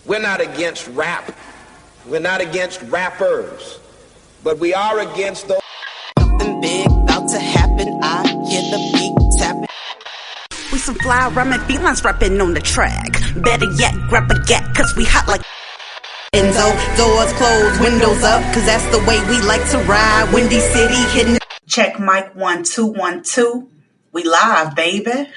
We're not against rap. We're not against rappers. But we are against those. Something big about to happen. I hear the beat tapping. We some fly rhyming felines rapping on the track. Better yet, grab a gat, cause we hot like Enzo. Doors closed, windows up, cause that's the way we like to ride. Windy City hitting. Check mic 1 2 1 2. We live, baby.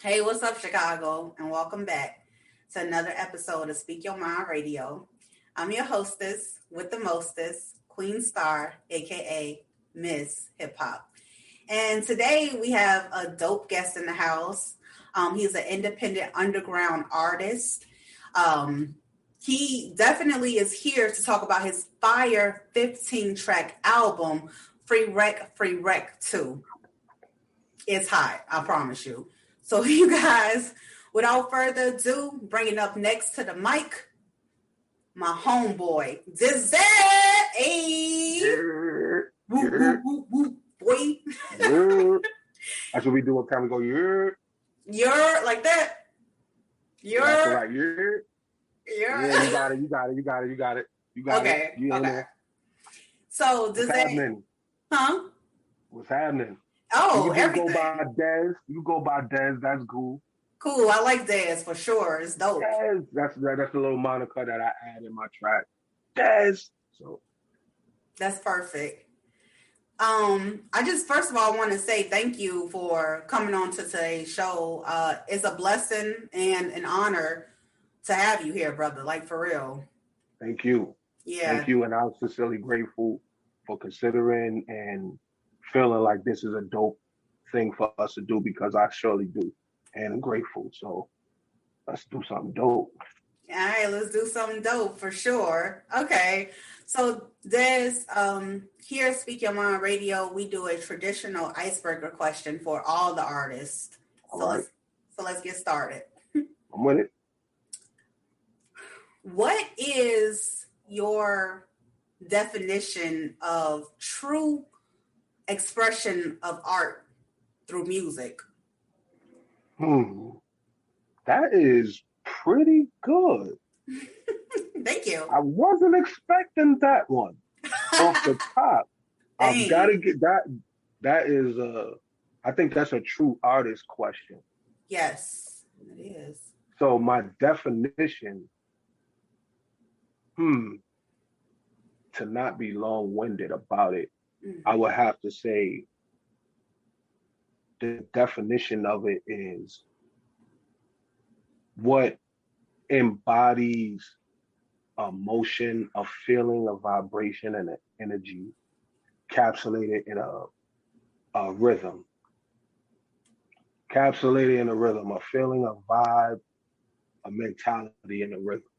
Hey, what's up, Chicago? And welcome back to another episode of Speak Your Mind Radio. I'm your hostess with the mostest, Queen Star, aka Miss Hip Hop. And today we have a dope guest in the house. He's an independent underground artist. He definitely is here to talk about his fire 15-track album, Free Rec 2. It's hot, I promise you. So you guys, without further ado, bringing up next to the mic, my homeboy, DEZIT. Hey. Boy. That's what we do every time we go, You're like that. You're like, You're. Yeah, you got it. Okay. Okay. So What's happening? Huh? What's happening? Oh, you everything. Go by Dez. You go by Dez. That's cool. Cool. I like Dez for sure. It's dope. Dez. That's a little moniker that I add in my track. Dez. So that's perfect. I just first of all want to say thank you for coming on to today's show. It's a blessing and an honor to have you here, brother. Like for real. Thank you. Yeah. Thank you, and I'm sincerely grateful for considering and feeling like this is a dope thing for us to do, because I surely do, and I'm grateful. So let's do something dope. All right, let's do something dope for sure. Okay, so Des, here at Speak Your Mind Radio, we do a traditional icebreaker question for all the artists. Let's get started. I'm with it. What is your definition of true expression of art through music? That is pretty good. Thank you. I wasn't expecting that one off the top. I've got to get that. That is I think that's a true artist question. Yes, it is. So my definition, to not be long-winded about it, I would have to say the definition of it is what embodies emotion, a feeling, a vibration, and an energy encapsulated in a rhythm. Encapsulated in a rhythm, a feeling, a vibe, a mentality in a rhythm.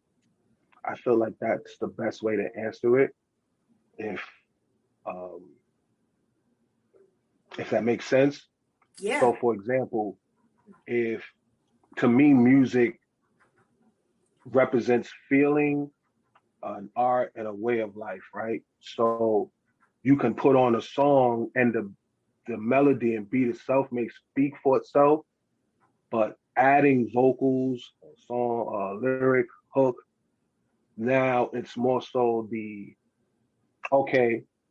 I feel like that's the best way to answer it. If that makes sense. Yeah. So for example, if to me music represents feeling, an art, and a way of life, right? So you can put on a song and the melody and beat itself may speak for itself, but adding vocals, song, lyric, hook, now it's more so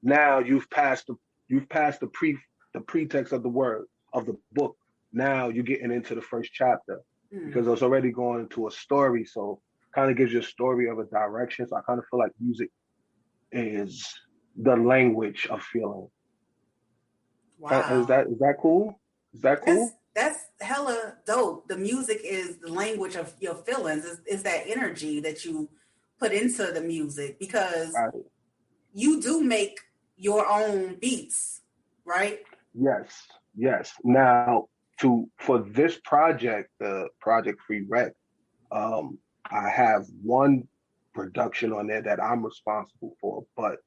now you've passed the pretext of the word of the book. Now you're getting into the first chapter because it's already going into a story. So kind of gives you a story of a direction. So I kind of feel like music is the language of feeling. Wow. Is that cool? Is that cool? That's hella dope. The music is the language of your feelings. Is that energy that you put into the music, because you do make your own beats, right? Yes. Now, for this project, the Project Free Rec, I have one production on there that I'm responsible for, but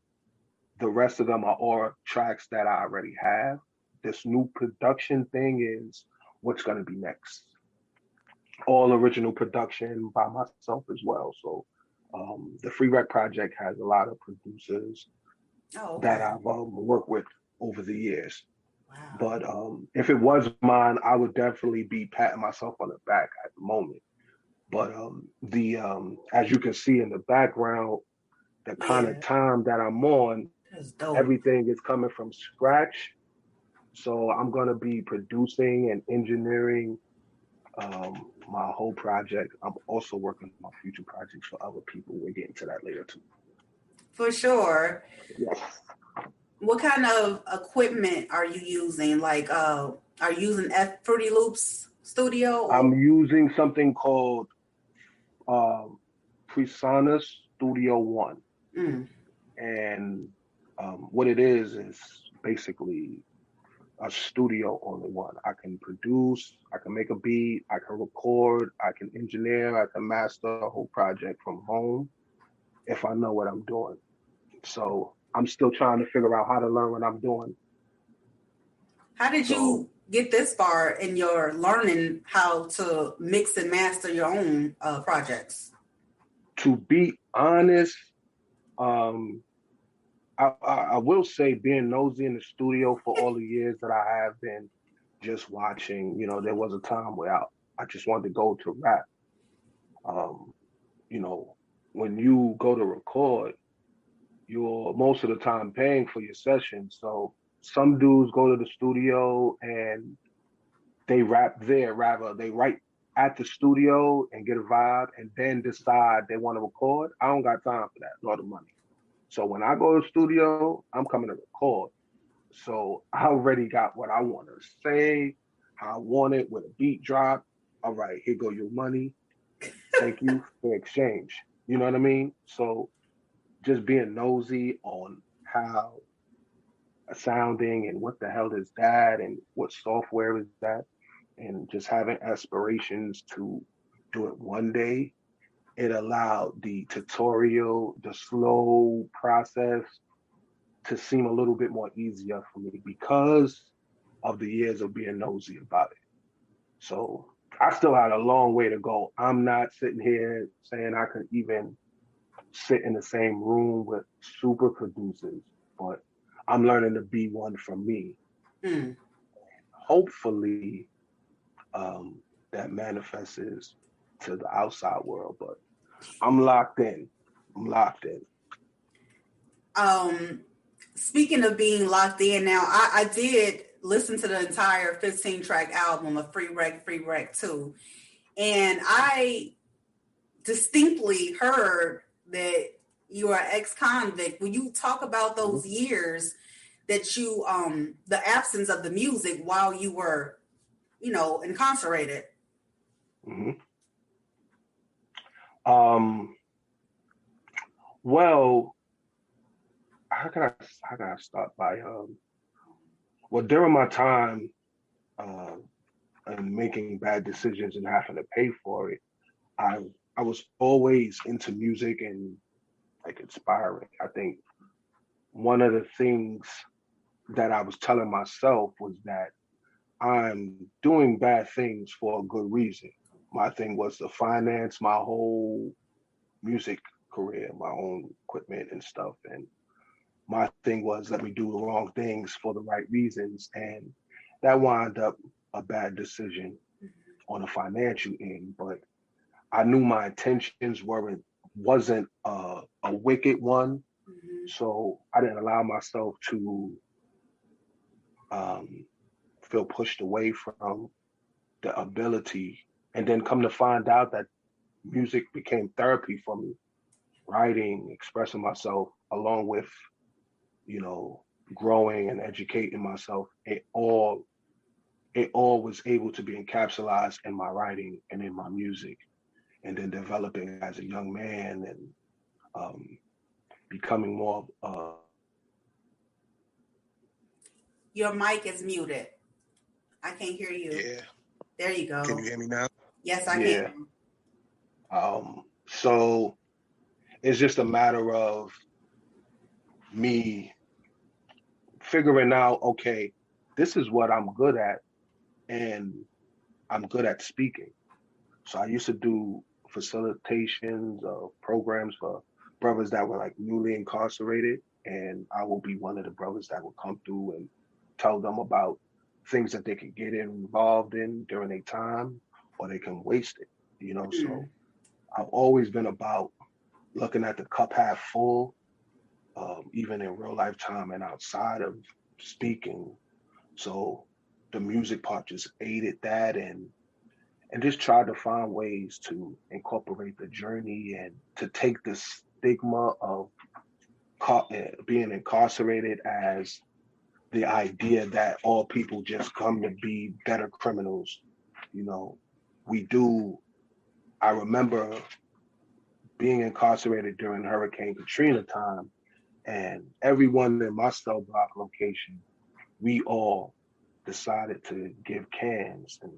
the rest of them are all tracks that I already have. This new production thing is what's going to be next. All original production by myself as well. So the Free Rec project has a lot of producers that I've worked with over the years. Wow. But if it was mine, I would definitely be patting myself on the back at the moment. But the as you can see in the background, the kind of Yeah, time that I'm on, that's dope. everything is coming from scratch. So I'm gonna be producing and engineering my whole project. I'm also working on future projects for other people. We're getting to that later too. For sure. Yes. What kind of equipment are you using? Like, are you using Fruity Loops Studio I'm or? using something called um, Presonus Studio One, Mm, and what it is basically a studio all in one. I can produce, I can make a beat, I can record, I can engineer, I can master a whole project from home if I know what I'm doing. So I'm still trying to figure out how to learn what I'm doing. how did So you get this far in your learning how to mix and master your own projects? to be honest, um, I will say being nosy in the studio for all the years that I have been just watching, there was a time where I just wanted to go to rap. Um, you know, when you go to record, you're most of the time paying for your session. So some dudes go to the studio and they rap there, rather they write at the studio and get a vibe and then decide they want to record. I don't got time for that, nor the money. So when I go to the studio, I'm coming to record. So I already got what I want to say, how I want it with a beat drop. All right, here go your money. Thank you for exchange. You know what I mean? So just being nosy on how sounding and what the hell is that and what software is that, and just having aspirations to do it one day. It allowed the tutorial, the slow process to seem a little bit more easier for me because of the years of being nosy about it. So I still had a long way to go. I'm not sitting here saying I could even sit in the same room with super producers, but I'm learning to be one for me. Mm. Hopefully, um, that manifests to the outside world, but I'm locked in. I'm locked in. Um, Speaking of being locked in now, I did listen to the entire 15 track album of Free Rec 2. And I distinctly heard that you are ex-convict. When you talk about Mhm. those years that you, the absence of the music while you were, incarcerated. Mhm. Um, well, how can I start by well, during my time uh and making bad decisions and having to pay for it, I I was always into music and like inspiring. I think one of the things that I was telling myself was that I'm doing bad things for a good reason. My thing was to finance my whole music career, my own equipment and stuff. And my thing was let me do the wrong things for the right reasons. And that wound up a bad decision on a financial end. But I knew my intentions wasn't a wicked one. Mm-hmm. So I didn't allow myself to um, feel pushed away from the ability. And then come to find out that music became therapy for me, writing, expressing myself, along with, you know, growing and educating myself. It all was able to be encapsulated in my writing and in my music, and then developing as a young man and um, becoming more. Your mic is muted. I can't hear you. Yeah. There you Can you go. hear me now? Yes, I Yeah. can. So it's just a matter of me figuring out, okay, this is what I'm good at, and I'm good at speaking. So I used to do facilitations of programs for brothers that were like newly incarcerated, and I will be one of the brothers that will come through and tell them about things that they can get involved in during their time, or they can waste it. So I've always been about looking at the cup half full, even in real life time and outside of speaking. So the music part just aided that, and just tried to find ways to incorporate the journey and to take the stigma of being incarcerated as the idea that all people just come to be better criminals. We do. I remember being incarcerated during Hurricane Katrina time, and everyone in my cell block location, we all decided to give cans and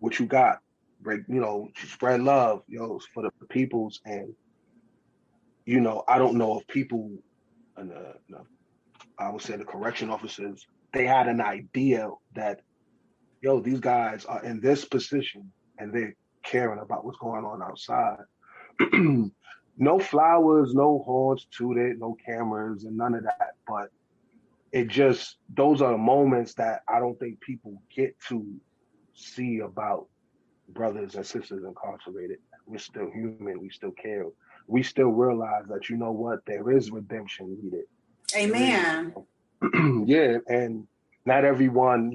what you got, break, spread love, for the peoples. And I don't know if people, and I would say the correction officers, they had an idea that these guys are in this position and they're caring about what's going on outside. No flowers, no horns tooted, no cameras, and none of that. But those are moments that I don't think people get to see about brothers and sisters incarcerated. We're still human. We still care. We still realize that, there is redemption needed. Amen. Yeah. And not everyone,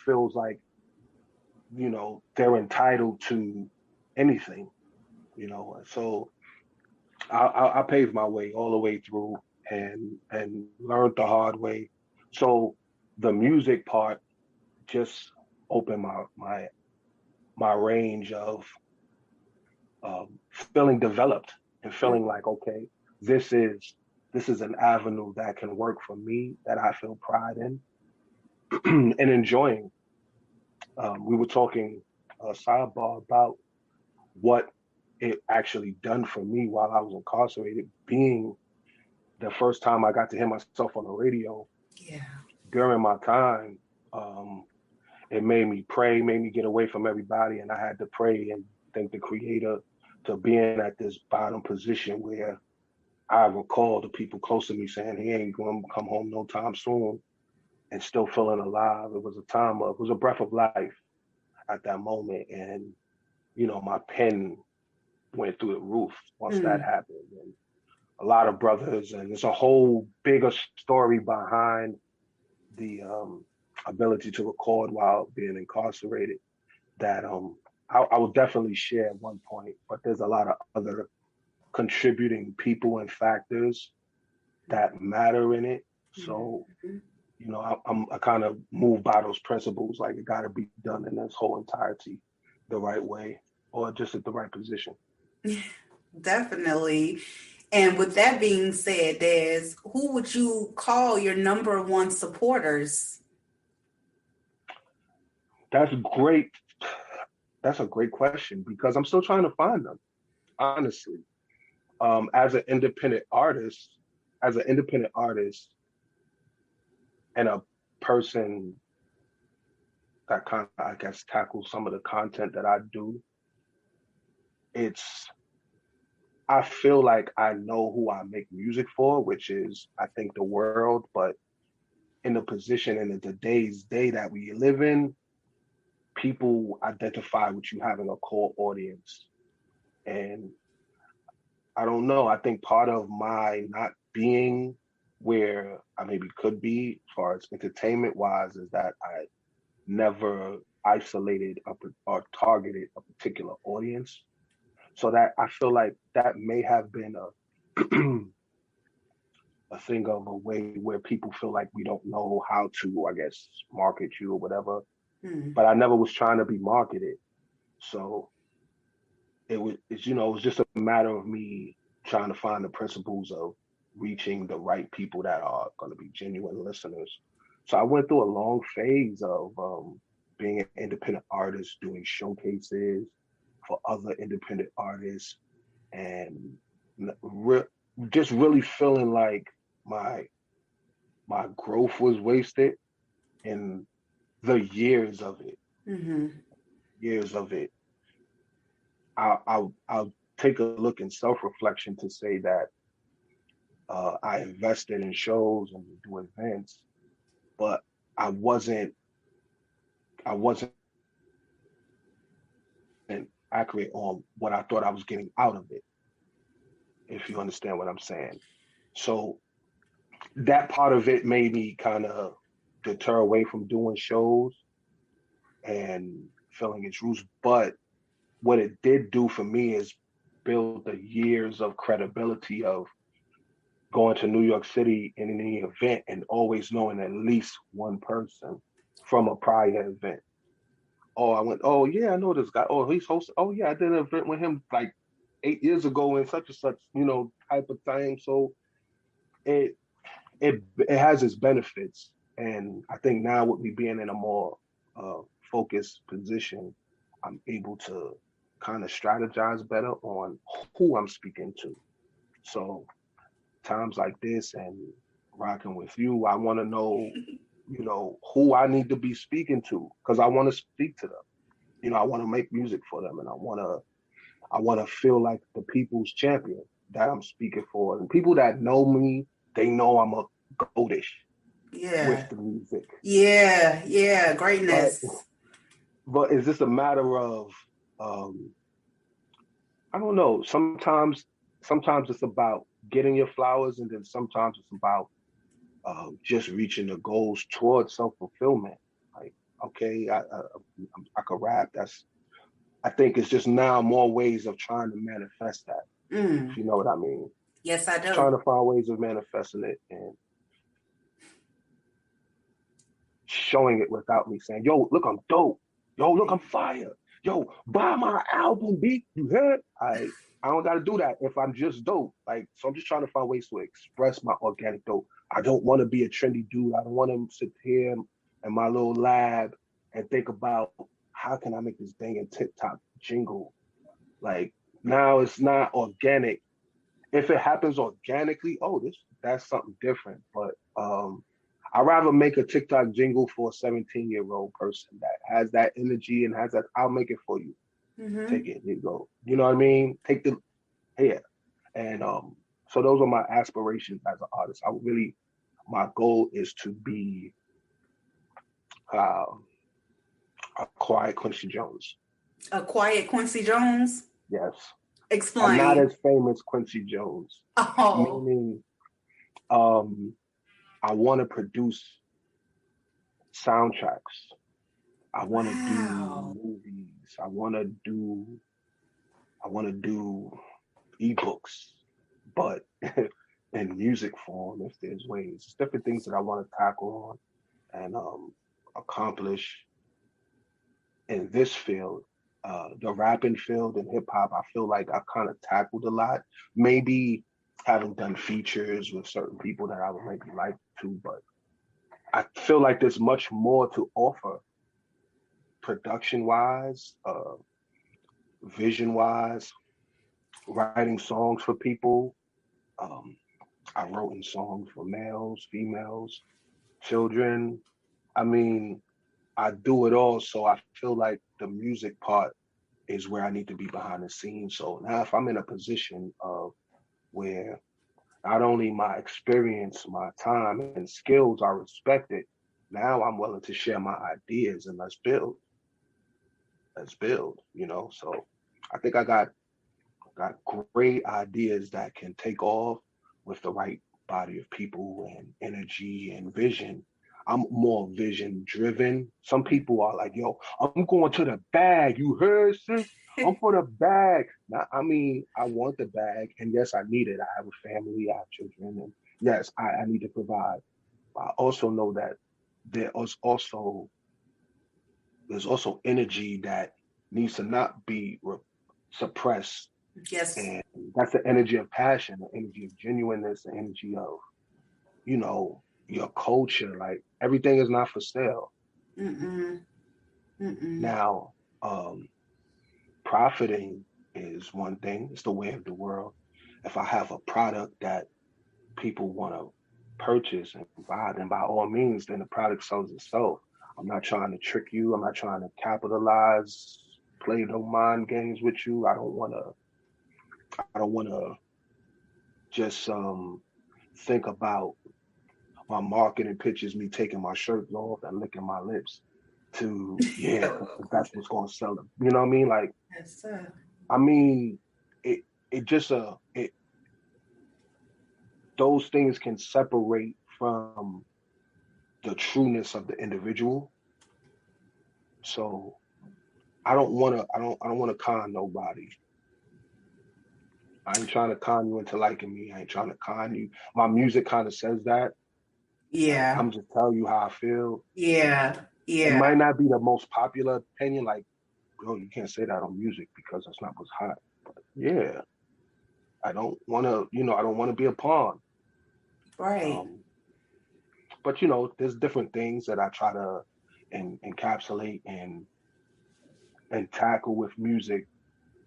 feels like, they're entitled to anything, So I paved my way all the way through and learned the hard way. So the music part just opened my range of feeling developed and feeling like, okay, this is an avenue that can work for me, that I feel pride in and enjoying. We were talking sidebar about what it actually done for me while I was incarcerated, being the first time I got to hear myself on the radio. Yeah. During my time, it made me pray, made me get away from everybody, and I had to pray and thank the Creator to being at this bottom position where I recall the people close to me saying he ain't going to come home no time soon, and still feeling alive. It was a breath of life at that moment, and my pen went through the roof once that happened. And a lot of brothers, and there's a whole bigger story behind the ability to record while being incarcerated that I will definitely share at one point, but there's a lot of other contributing people and factors that matter in it. So, I kind of move by those principles, like it got to be done in its whole entirety the right way, or just at the right position. Definitely. And with that being said, Des, who would you call your number one supporters? That's great. That's a great question because I'm still trying to find them, honestly. As an independent artist, and a person that kind of, I guess, tackles some of the content that I do, I feel like I know who I make music for, which is, I think, the world. But in the position in the today's day that we live in, people identify with you having a core audience. And I don't know, I think part of my not being where I maybe could be as far as entertainment wise is that I never isolated or targeted a particular audience. So that I feel like that may have been a thing of a way where people feel like we don't know how to, I guess, market you or whatever. But I never was trying to be marketed. So it was just a matter of me trying to find the principles of reaching the right people that are going to be genuine listeners. So I went through a long phase of being an independent artist, doing showcases for other independent artists, and just really feeling like my growth was wasted in the years of it. Years of it. I'll take a look in self-reflection to say that I invested in shows and do events, but I wasn't accurate on what I thought I was getting out of it, if you understand what I'm saying. So that part of it made me kind of deter away from doing shows and filling its roots. But what it did do for me is build the years of credibility of going to New York City in any event and always knowing at least one person from a prior event. Oh, I went, oh yeah, I know this guy. Oh, he's hosting. Oh yeah, I did an event with him like 8 years ago in such and such, type of thing. So it it has its benefits. And I think now with me being in a more focused position, I'm able to kind of strategize better on who I'm speaking to. So times like this and rocking with you, I want to know, who I need to be speaking to because I want to speak to them. I want to make music for them, and I want to feel like the people's champion that I'm speaking for. And people that know me, they know I'm a goatish with Yeah. the music. Yeah. But Greatness. but is this a matter of I don't know. Sometimes it's about getting your flowers, and then sometimes it's about just reaching the goals towards self-fulfillment. Like, okay, I could rap. I think it's just now more ways of trying to manifest that, if Mm. you know what I mean. Yes, I Just trying do. to find ways of manifesting it and showing it without me saying, yo, look, I'm dope. Yo, look, I'm fire. Yo, buy my album, beat. You heard? I don't gotta do that if I'm just dope. Like, so I'm just trying to find ways to express my organic dope. I don't want to be a trendy dude. I don't want to sit here in my little lab and think about how can I make this dang and TikTok jingle. Like now it's not organic. If it happens organically, oh, that's something different. But I'd rather make a TikTok jingle for a 17-year-old person that has that energy and has that. I'll make it for you. Take Mm-hmm. it, you go. You know what I mean? Take the yeah. And so those are my aspirations as an artist. My goal is to be uh, a quiet Quincy Jones. A quiet Quincy Jones. Yes, I'm not Explain. as famous Quincy Jones, Oh, meaning um, I want to produce soundtracks. I want to do wow. movies. I want to do ebooks, but in music form, if there's ways. It's different things that I want to tackle on and accomplish in this field. The rapping field and hip hop, I feel like I kind of tackled a lot. Maybe haven't done features with certain people that I would maybe like to, but I feel like there's much more to offer production wise, vision wise, writing songs for people. Um, I wrote in songs for males, females, children. I mean, I do it all. So I feel like the music part is where I need to be behind the scenes. So now if I'm in a position of where not only my experience, my time and skills are respected, now I'm willing to share my ideas and let's build. So I think I got great ideas that can take off with the right body of people and energy and vision. I'm more vision driven. Some people are like, yo, I'm going to the bag. You heard, sis? I'm for the bag. Now, I mean, I want the bag. And yes, I need it. I have a family, I have children. And yes, I need to provide. I also know that there is also there's also energy that needs to not be suppressed, Yes. and that's the energy of passion, the energy of genuineness, the energy of, your culture. Like everything is not for sale. Mm-mm. Mm-mm. Now, um, profiting is one thing, it's the way of the world. If I have a product that people want to purchase and buy, then by all means, then the product sells itself. I'm not trying to trick you. I'm not trying to capitalize, play no mind games with you. I don't want to just think about my marketing pictures, me taking my shirt off and licking my lips to, yeah, because that's what's going to sell them. You know what I mean? Like, Yes, sir. I mean, it just, those things can separate from the trueness of the individual. So I don't want to con nobody. I ain't trying to con you into liking me. I ain't trying to con you. My music kind of says that. Like, Yeah. I'm just telling you how I feel. Yeah. It Yeah. might not be the most popular opinion, like, yo, you can't say that on music because that's not what's hot. But yeah, I don't want to, I don't want to be a pawn. Right. Um, but there's different things that I try to encapsulate and tackle with music.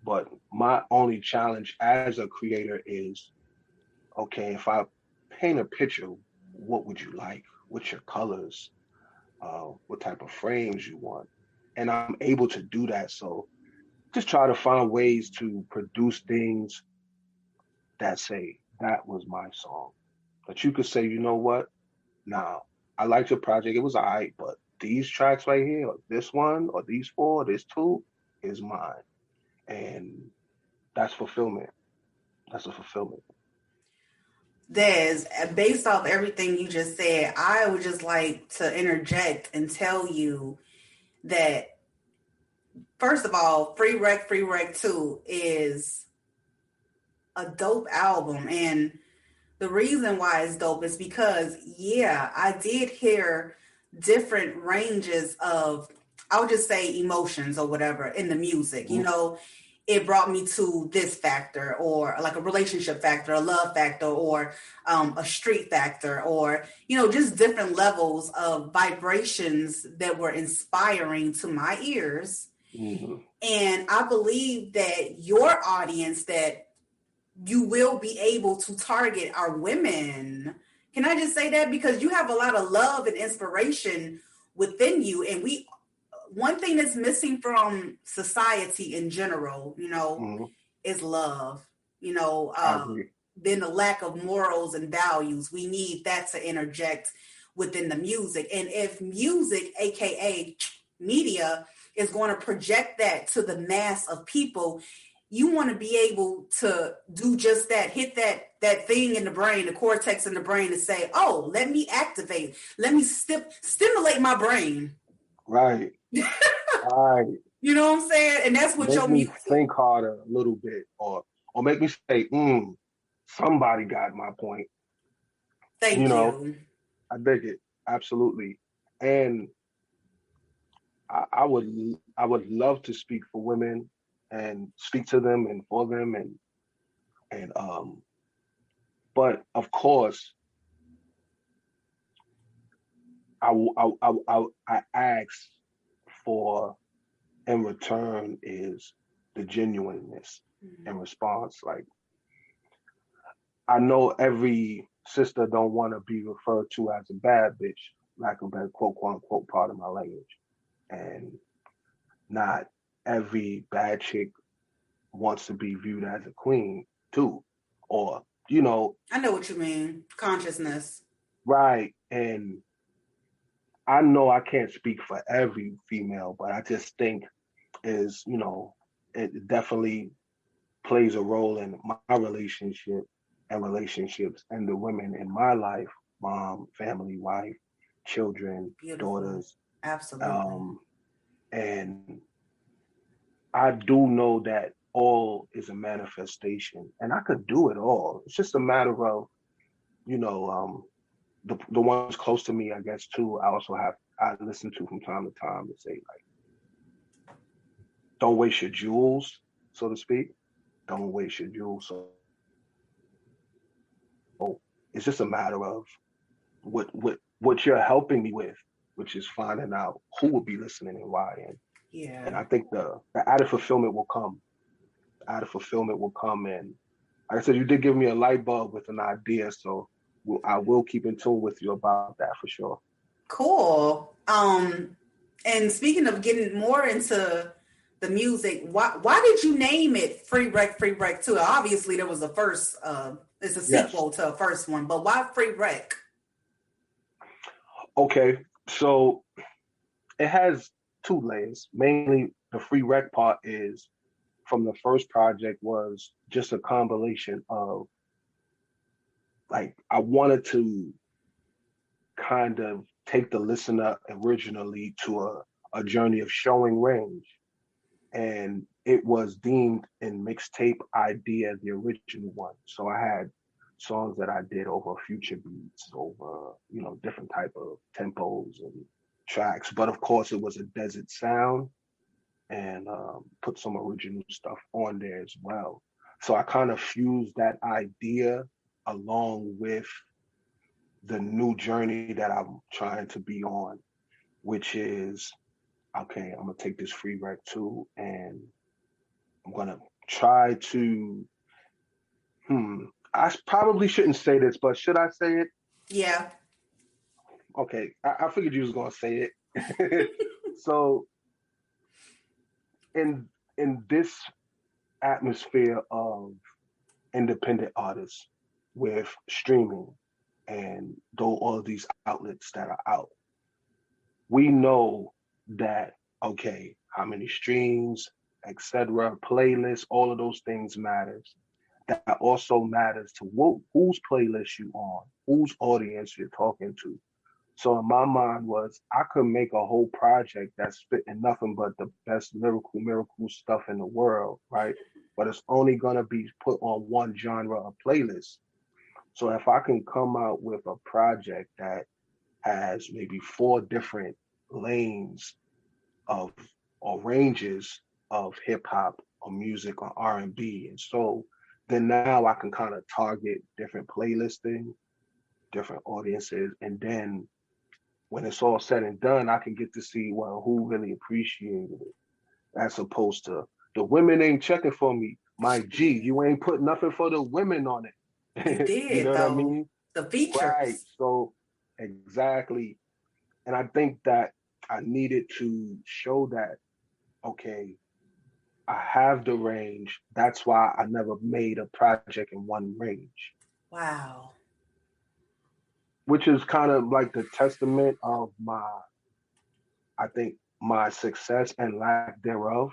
But my only challenge as a creator is, okay, if I paint a picture, what would you like? What's your colors? What type of frames you want? And I'm able to do that. So just try to find ways to produce things that say, that was my song. That you could say, you know what? Now, I liked your project. It was all right, but these tracks right here, or this one, or these four, this two, is mine. And that's fulfillment. That's a fulfillment. Des, based off everything you just said, I would just like to interject and tell you that, first of all, Free Rec 2 is a dope album. And the reason why it's dope is because, yeah, I did hear different ranges of, I would just say, emotions or whatever in the music. Mm-hmm. It brought me to this factor, or like a relationship factor, a love factor, or a street factor, or, just different levels of vibrations that were inspiring to my ears. Mm-hmm. And I believe that your audience, that you will be able to target, are women. Can I just say that? Because you have a lot of love and inspiration within you. And one thing that's missing from society in general, Mm-hmm. is love. I agree. Then the lack of morals and values. We need that to interject within the music. And if music, aka media, is going to project that to the mass of people, you want to be able to do just that, hit that thing in the brain, the cortex in the brain, and say, oh, let me activate, let me stimulate my brain. Right. Right. You know what I'm saying? And that's what Make your me music. think harder a little bit, or make me say, somebody got my point. Thank you. I dig it. Absolutely. And I would love to speak for women and speak to them and for them and but of course I ask for in return is the genuineness in response. Like, I know every sister don't want to be referred to as a bad bitch, lack of better quote unquote part of my language. And not every bad chick wants to be viewed as a queen too. Or, I know what you mean. Consciousness. right. And I know I can't speak for every female, but I just think is, it definitely plays a role in my relationship and relationships and the women in my life, mom, family, wife, children, Beautiful. daughters. Absolutely. And I do know that all is a manifestation and I could do it all. It's just a matter of, the ones close to me, I guess, too. I listen to from time to time to say, like, don't waste your jewels, so to speak. Don't waste your jewels. So it's just a matter of what you're helping me with, which is finding out who will be listening and why. And I think the added fulfillment will come. Added fulfillment will come. And like I said, you did give me a light bulb with an idea, so I will keep in tune with you about that for sure. Cool. And speaking of getting more into the music, why did you name it Free Rec 2? Obviously, there was a first. It's a sequel to a first one, but why Free Rec? Okay, so it has two layers. Mainly, the free rec part is from the first project was just a combination of like I wanted to kind of take the listener originally to a journey of showing range. And it was deemed in mixtape idea the original one. So I had songs that I did over future beats, over, different type of tempos and tracks. But of course it was a desert sound and put some original stuff on there as well. So I kind of fused that idea along with the new journey that I'm trying to be on, which is okay, I'm gonna take this free rec too, and I'm gonna try to. I probably shouldn't say this, but should I say it? Yeah. Okay, I figured you was gonna say it. So in this atmosphere of independent artists with streaming and though all of these outlets that are out, we know that okay, how many streams, etc., playlists, all of those things matters. That also matters to whose playlist you on, whose audience you're talking to. So in my mind was I could make a whole project that's spitting nothing but the best miracle stuff in the world, right? But it's only gonna be put on one genre of playlist. So if I can come out with a project that has maybe four different lanes of or ranges of hip hop or music or R&B and soul, then now I can kind of target different playlisting, different audiences, and then when it's all said and done, I can get to see well who really appreciated it, as opposed to the women ain't checking for me. My G, you ain't put nothing for the women on You it. You know did what I though. mean? The Right. features. So exactly. And I think that I needed to show that, okay, I have the range. That's why I never made a project in one range, Wow. which is kind of like the testament of I think, my success and lack thereof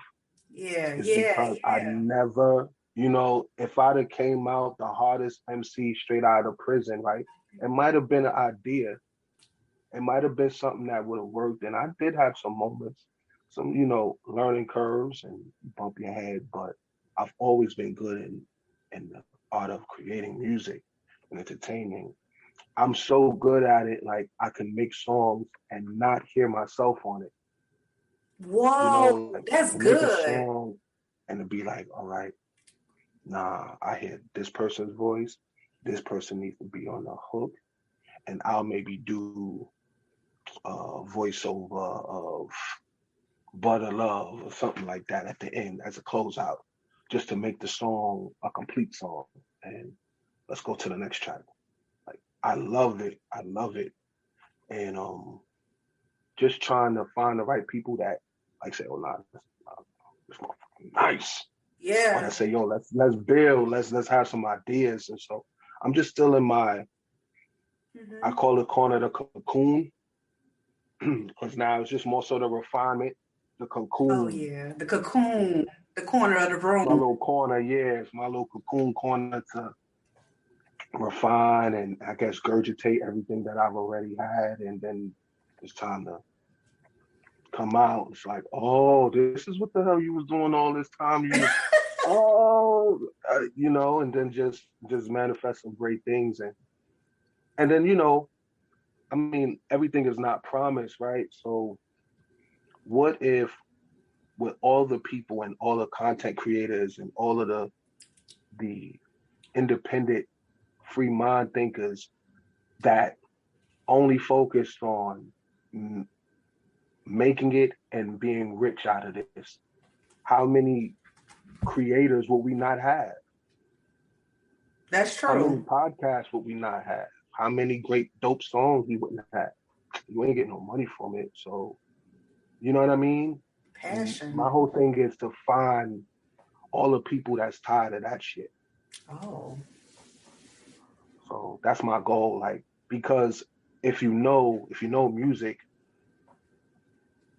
Yeah, is yeah, because I yeah. never, if I'd have came out the hardest MC straight out of prison, right? It might have been an idea. It might have been something that would have worked. And I did have some moments, some, learning curves and bump your head, but I've always been good in the art of creating music and entertaining. I'm so good at it, like I can make songs and not hear myself on it. Whoa, Like I that's can make a good. song and it'd be like, all right, nah, I hear this person's voice. This person needs to be on the hook, and I'll maybe do a voiceover of Butter Love or something like that at the end as a closeout, just to make the song a complete song. And let's go to the next track. Like I love it. I love it. And just trying to find the right people that like say, oh nah, this motherfucker nice. Or Yeah. that say, yo, let's build, let's have some ideas. And so I'm just still in I Mm-hmm. call it corner the cocoon, because now it's just more sort of refinement. The Oh cocoon, yeah. The yeah, cocoon, the corner of the my room. little corner, yeah, it's my little cocoon corner to refine and I guess gurgitate everything that I've already had, and then it's time to come out. It's like, oh, this is what the hell you was doing all this time. You was, oh, and then just manifest some great things, and then I mean, everything is not promised, right? So, what if with all the people and all the content creators and all of the independent free mind thinkers that only focused on m- making it and being rich out of this, how many creators would we not have? That's How many true. podcasts would we not have? How many great dope songs we wouldn't have? You ain't getting no money from it. So, you know what I mean? My Passion. whole thing is to find all the people that's tired of that shit. Oh. So that's my goal. Like, because if you know music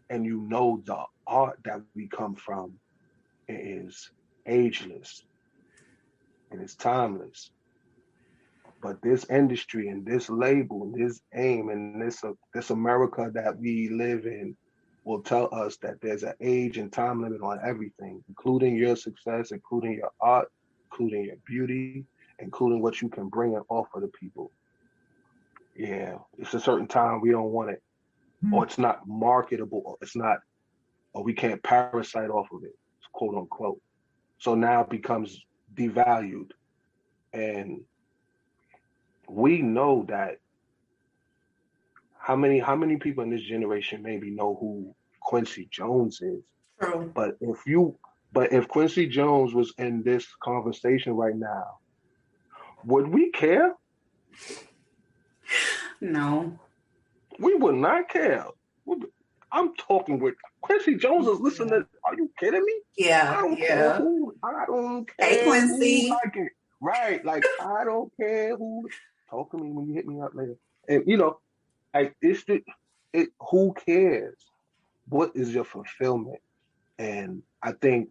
and you know the art that we come from, it is ageless and it's timeless. But this industry and this label and this aim and this America that we live in will tell us that there's an age and time limit on everything, including your success, including your art, including your beauty, including what you can bring and offer to people. Yeah, it's a certain time we don't want it, or it's not marketable, or it's not, or we can't parasite off of it, quote unquote. So now it becomes devalued. And we know that how many people in this generation maybe know who Quincy Jones is. True. But if Quincy Jones was in this conversation right now, would we care? No. We would not care. I'm talking with Quincy Jones is listening. Are you kidding me? Yeah. I don't care who. I don't care Hey, Quincy. who like it. Right? Like I don't care who. Talk to me when you hit me up later. And like who cares? What is your fulfillment? And I think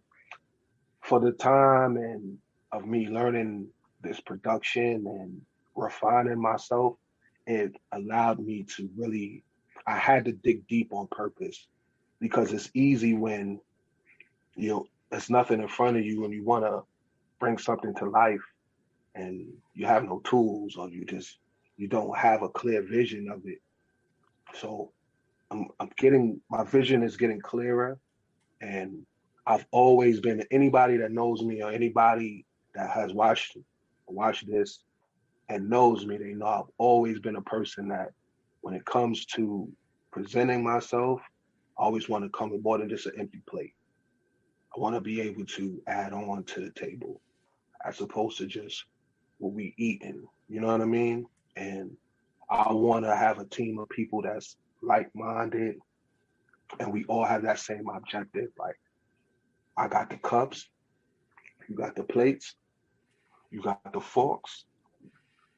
for the time and of me learning this production and refining myself, it allowed me to really, I had to dig deep on purpose, because it's easy when, there's nothing in front of you and you want to bring something to life and you have no tools, or you don't have a clear vision of it. So my vision is getting clearer, and I've always been, anybody that knows me or anybody that has watched this and knows me, they know I've always been a person that when it comes to presenting myself, I always want to come with more than just an empty plate. I want to be able to add on to the table as opposed to just what we eating. You know what I mean? And I want to have a team of people that's like-minded, and we all have that same objective. Like, I got the cups, you got the plates, you got the forks,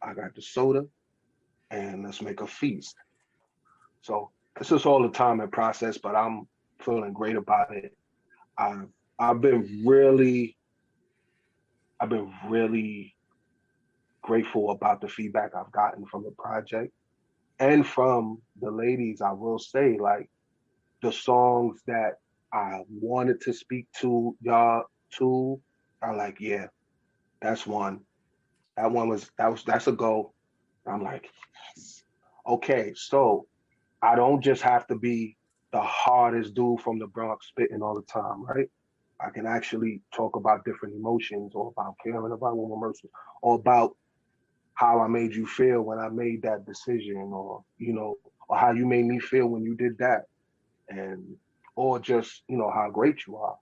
I got the soda, and let's make a feast. So it's just all the time and process, but I'm feeling great about it. I've been really grateful about the feedback I've gotten from the project and from the ladies. I will say, like, the songs that I wanted to speak to y'all to are like, yeah, that's one. That's a go. I'm like, yes. Okay, so I don't just have to be the hardest dude from the Bronx spitting all the time, right? I can actually talk about different emotions, or about caring about woman mercy, or about how I made you feel when I made that decision, or or how you made me feel when you did that, and or just how great you are.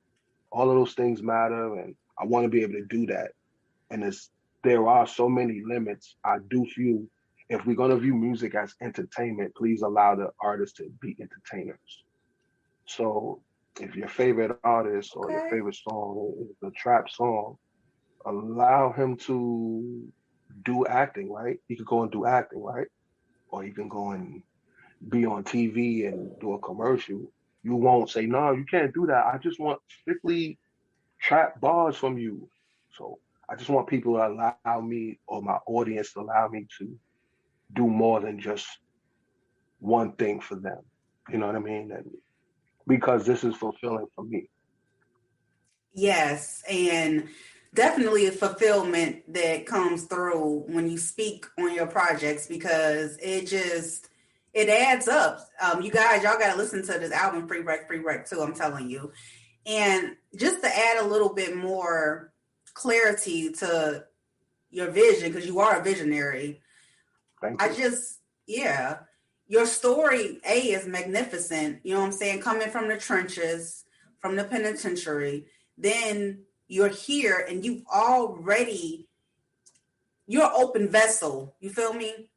All of those things matter, and I want to be able to do that. And there are so many limits. I do feel if we're gonna view music as entertainment, please allow the artists to be entertainers. So if your favorite artist or your favorite song is a trap song, allow him to do acting, right? He could go and do acting, right? Or he can go and be on TV and do a commercial. You won't say, no, you can't do that. I just want strictly trap bars from you. So I just want people to allow me, or my audience to allow me to do more than just one thing for them. You know what I mean? And because this is fulfilling for me. Yes, and definitely a fulfillment that comes through when you speak on your projects, because it adds up. You guys, y'all got to listen to this album, Free Rec too, I'm telling you. And just to add a little bit more clarity to your vision, because you are a visionary. Thank you. Your story, is magnificent. You know what I'm saying? Coming from the trenches, from the penitentiary, then you're here and you're an open vessel. You feel me?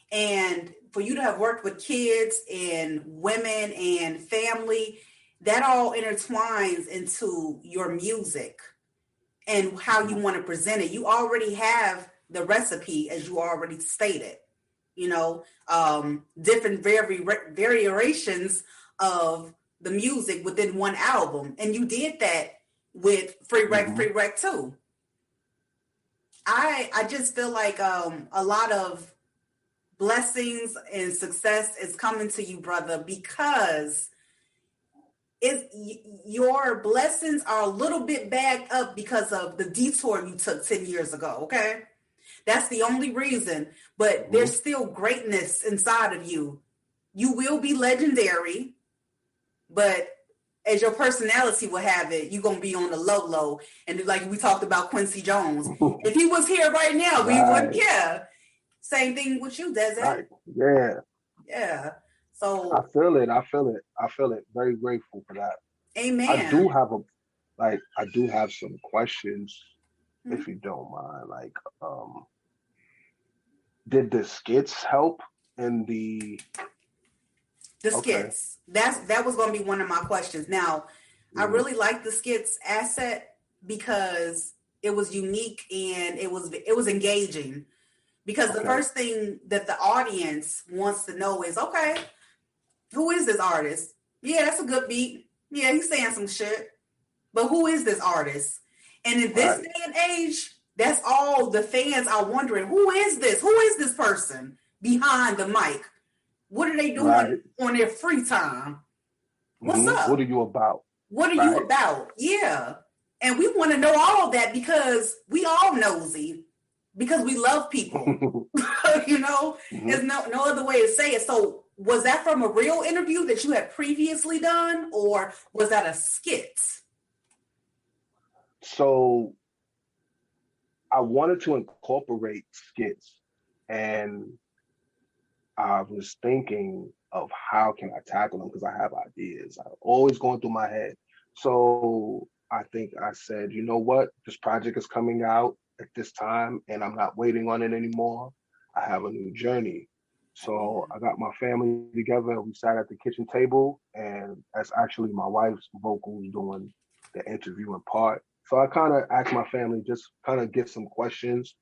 And for you to have worked with kids and women and family, that all intertwines into your music and how you want to present it. You already have the recipe, as you already stated. different variations of the music within one album. And you did that with Free Rec 2. I just feel like a lot of blessings and success is coming to you, brother, because your blessings are a little bit backed up because of the detour you took 10 years ago, okay? That's the only reason, but there's still greatness inside of you. You will be legendary, but as your personality will have it, you're going to be on the low. And like we talked about Quincy Jones. If he was here right now, we wouldn't care. Same thing with you, DEZIT. Right. Yeah. Yeah. So I feel it. Very grateful for that. Amen. I do have some questions, if you don't mind. Like, did the skits help in the skits? That was going to be one of my questions. Now, I really like the skits asset because it was unique and it was engaging. Because the first thing that the audience wants to know is, okay, who is this artist? Yeah, that's a good beat. Yeah, he's saying some shit. But who is this artist? And in this day and age, that's all the fans are wondering. Who is this? Who is this person behind the mic? What are they doing on their free time? What's up? What are you about? What are you about? Yeah. And we want to know all of that because we all nosy. Because we love people. There's no other way to say it. So was that from a real interview that you had previously done, or was that a skit? So I wanted to incorporate skits, and I was thinking of how can I tackle them because I have ideas. I'm always going through my head. So I think I said, you know what? This project is coming out at this time and I'm not waiting on it anymore. I have a new journey. So I got my family together. We sat at the kitchen table, and that's actually my wife's vocals doing the interviewing part. So I kind of asked my family, just kind of get some questions,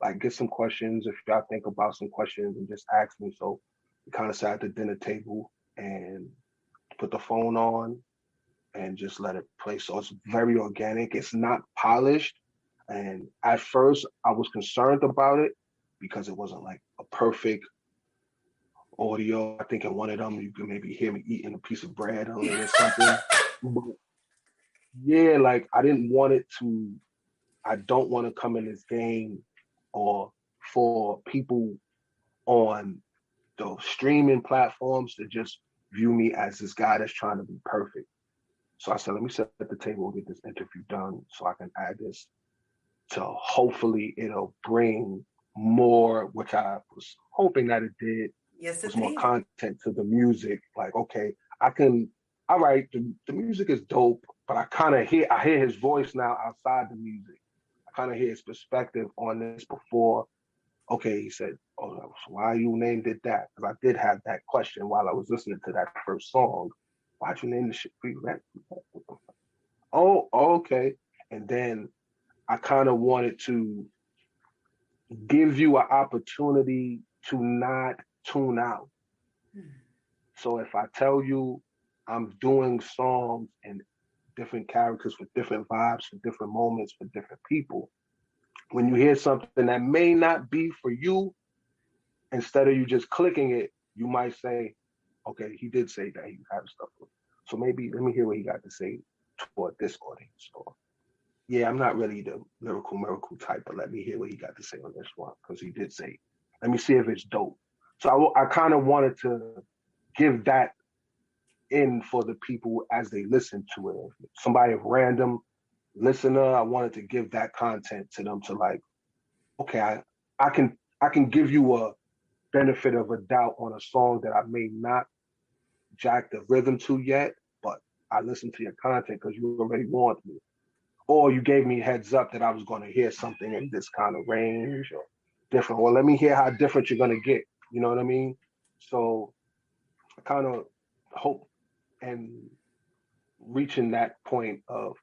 if y'all think about some questions, and just ask me. So we kind of sat at the dinner table and put the phone on and just let it play. So it's very organic. It's not polished. And at first I was concerned about it because it wasn't like a perfect audio. I think in one of them, you can maybe hear me eating a piece of bread or something. But yeah, like I don't want to come in this game or for people on the streaming platforms to just view me as this guy that's trying to be perfect. So I said, let me sit at the table and get this interview done so I can add this to hopefully it'll bring more, which I was hoping that it did. Yes, it more content to the music. Like, okay, all right, the music is dope, but I hear his voice now outside the music. I kind of hear his perspective on this before. Okay, he said, oh, so why you named it that? Because I did have that question while I was listening to that first song. Why'd you name the shit Free Rec? Oh, okay. And then I kind of wanted to give you an opportunity to not tune out. So if I tell you I'm doing songs and different characters for different vibes, for different moments, for different people, when you hear something that may not be for you, instead of you just clicking it, you might say, okay, he did say that he had stuff for me. So maybe let me hear what he got to say toward this audience. Or, yeah, I'm not really the lyrical type, but let me hear what he got to say on this one, because he did say, let me see if it's dope. So I kind of wanted to give that in for the people as they listen to it. Somebody of random listener, I wanted to give that content to them to like, okay, I can give you a benefit of a doubt on a song that I may not jack the rhythm to yet, but I listened to your content because you already warned me. Or you gave me heads up that I was going to hear something in this kind of range or different. Well, let me hear how different you're going to get. You know what I mean? So I kind of hope and reaching that point of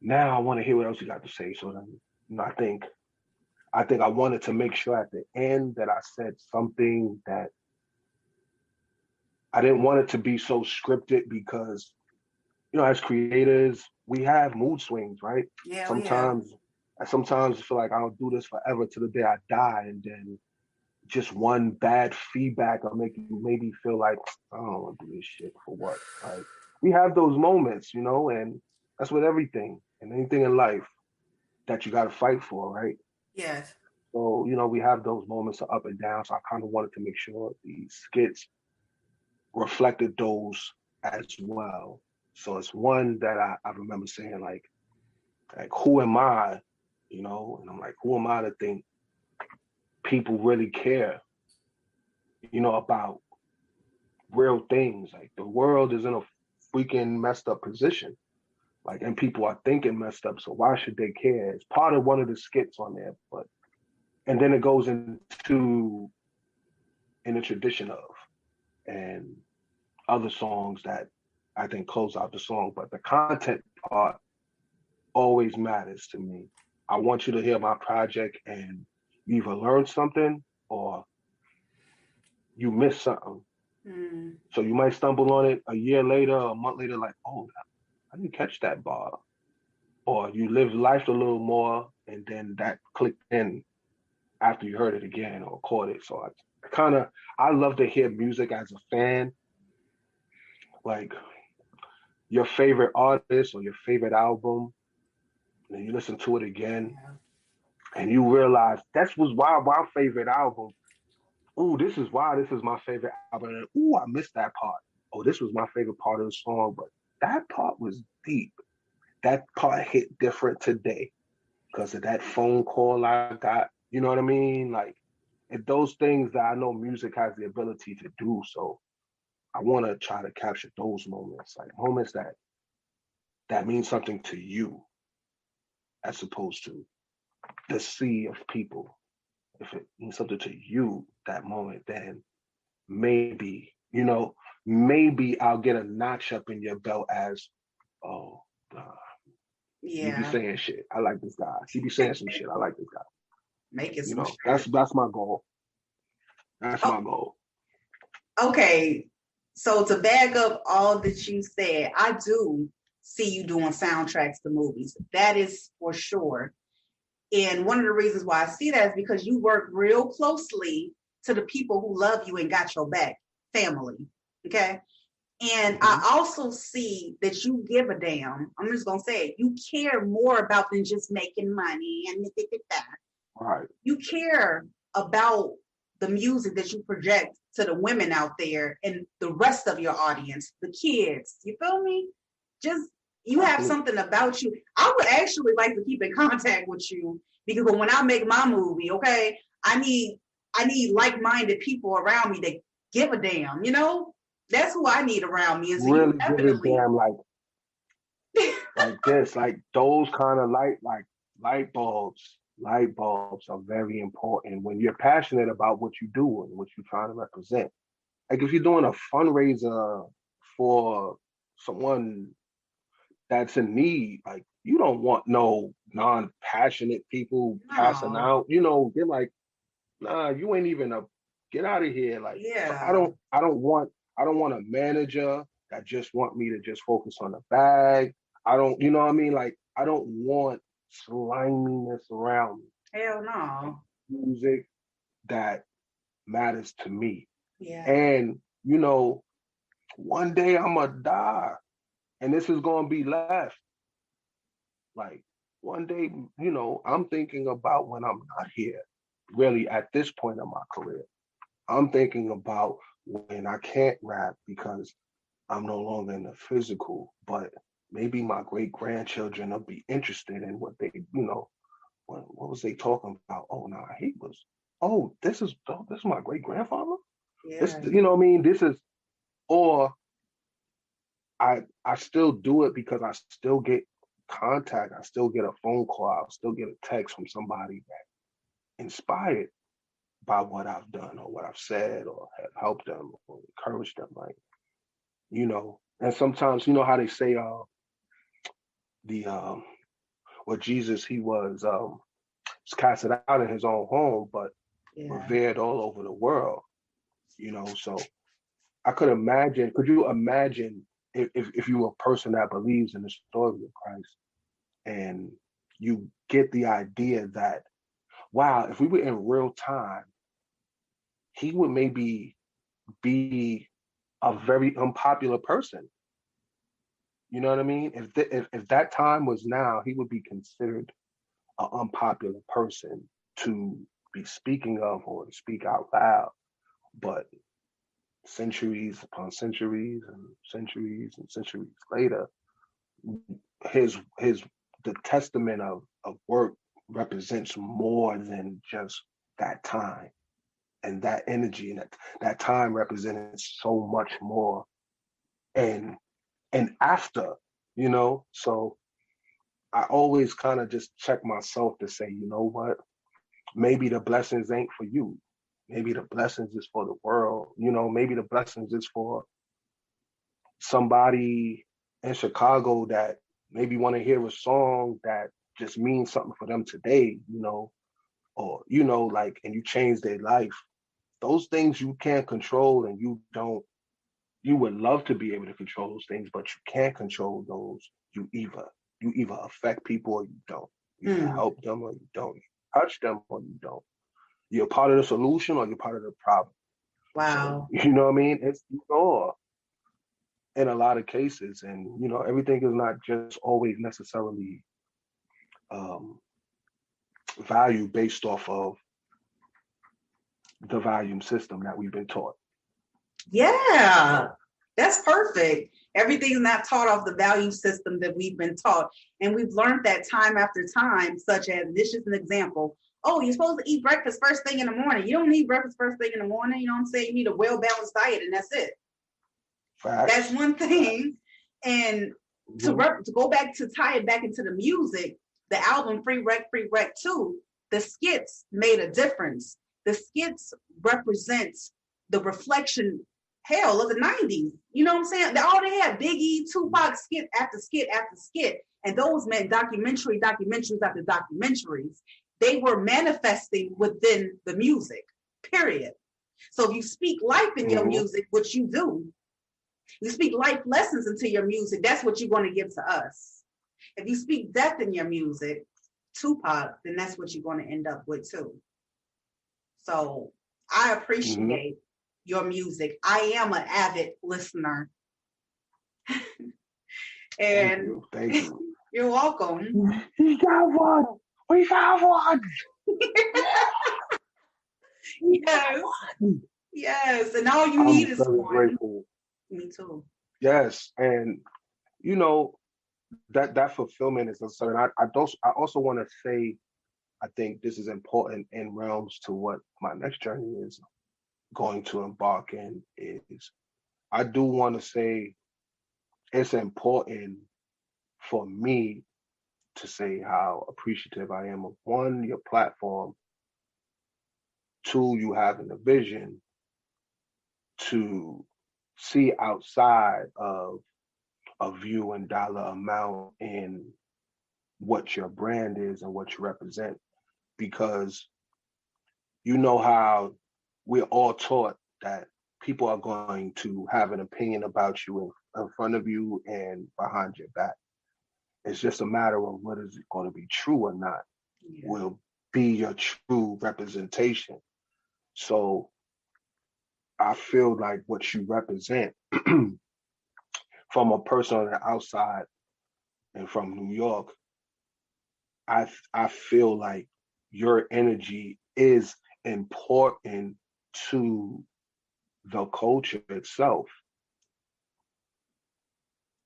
now I want to hear what else you got to say. So then, I think I think I wanted to make sure at the end that I said something that I didn't want it to be so scripted because, as creators, we have mood swings, right? Yeah, yeah. Sometimes I feel like I'll do this forever to the day I die, and then just one bad feedback will make you maybe feel like I don't want to do this shit for what. Like we have those moments, and that's with everything and anything in life that you got to fight for, right? Yes. So we have those moments of up and down. So I kind of wanted to make sure the skits reflected those as well. So it's one that I remember saying like who am I, and I'm like, who am I to think people really care, about real things. Like the world is in a freaking messed up position. Like, and people are thinking messed up. So why should they care? It's part of one of the skits on there, and then it goes into in the tradition of and other songs that I think close out the song. But the content part always matters to me. I want you to hear my project and you either learn something or you miss something. Mm. So you might stumble on it a year later, a month later, like, oh, I didn't catch that bar. Or you live life a little more and then that clicked in after you heard it again or caught it. So I love to hear music as a fan, like your favorite artist or your favorite album, and then you listen to it again and you realize that was why my favorite album. Ooh, this is why this is my favorite album. And, ooh, I missed that part. Oh, this was my favorite part of the song, but that part was deep. That part hit different today because of that phone call I got. You know what I mean? Like, those things that I know music has the ability to do. So I want to try to capture those moments, like moments that mean something to you, as opposed to the sea of people. If it means something to you, that moment, then maybe, maybe I'll get a notch up in your belt as, oh, he be Yeah. saying shit. I like this guy. He be saying some shit. I like this guy. Making some shit. That's my goal. That's my goal. Okay. So to back up all that you said, I do see you doing soundtracks to movies. That is for sure. And one of the reasons why I see that is because you work real closely to the people who love you and got your back, family. Okay. And I also see that you give a damn. I'm just going to say it. You care more about than just making money and that. Right. You care about the music that you project to the women out there and the rest of your audience, the kids. You feel me? Just you have something about you. I would actually like to keep in contact with you because when I make my movie, okay, I need like-minded people around me that give a damn, That's who I need around me. Is really give a damn, like this, like those kind of light bulbs. Light bulbs are very important when you're passionate about what you do and what you're trying to represent. Like if you're doing a fundraiser for someone that's in need, like you don't want no non-passionate people passing out. They're like, nah, you ain't even get out of here. Like, yeah. I don't want a manager that just want me to just focus on the bag. I don't, you know what I mean? Like, I don't want sliminess around me. Hell no. Music that matters to me. Yeah. And, one day I'm going to die and this is going to be left. Like, one day, I'm thinking about when I'm not here, really at this point in my career. I'm thinking about when I can't rap because I'm no longer in the physical, but maybe my great grandchildren will be interested in what they, what was they talking about? Oh, nah, this is my great grandfather. Yeah. This, what I mean? This is, or I still do it because I still get contact. I still get a phone call. I still get a text from somebody that inspired by what I've done or what I've said or have helped them or encouraged them. Like, and sometimes, how they say, what Jesus, he was was casted out in his own home, but revered all over the world. So could you imagine if you were a person that believes in the story of Christ and you get the idea that, wow, if we were in real time, he would maybe be a very unpopular person. You know what I mean? If that time was now, he would be considered an unpopular person to be speaking of or to speak out loud. But centuries upon centuries and centuries and centuries later, the testament of work represents more than just that time. And that energy and that time represented so much more. And after, so I always kind of just check myself to say, you know what, maybe the blessings ain't for you. Maybe the blessings is for the world. Maybe the blessings is for somebody in Chicago that maybe want to hear a song that just means something for them today, or, and you change their life. Those things you can't control, and you would love to be able to control those things, but you can't control those. You either affect people or you don't. You help them or you don't. You touch them or you don't. You're part of the solution or you're part of the problem. Wow. So, you know what I mean? It's or in a lot of cases. And, everything is not just always necessarily value based off of the volume system that we've been taught. Yeah, that's perfect. Everything's not taught off the value system that we've been taught. And we've learned that time after time, such as, this is an example. Oh, you're supposed to eat breakfast first thing in the morning. You don't need breakfast first thing in the morning. You know what I'm saying? You need a well-balanced diet, and that's it. Facts. That's one thing. And to go back to tie it back into the music, the album Free Rec 2, the skits made a difference. The skits represent the reflection, hell, of the 90s. You know what I'm saying? They had Biggie, Tupac, skit after skit after skit. And those meant documentaries after documentaries. They were manifesting within the music, period. So if you speak life in your music, which you do, you speak life lessons into your music, that's what you're going to give to us. If you speak death in your music, Tupac, then that's what you're going to end up with too. So I appreciate your music. I am an avid listener. And Thank you. You're welcome. We got one. We got one. Yes. Yes. And all you need is one. Grateful. Me too. Yes. And that fulfillment is necessary. I also want to say, I think this is important in realms to what my next journey is going to embark in. Is I do want to say it's important for me to say how appreciative I am of, one, your platform, two, you having the vision to see outside of a view and dollar amount in what your brand is and what you represent. Because you know how we're all taught that people are going to have an opinion about you in front of you and behind your back. It's just a matter of what is it going to be true or not, will be your true representation. So I feel like what you represent from a person on the outside and from New York, I feel like your energy is important to the culture itself,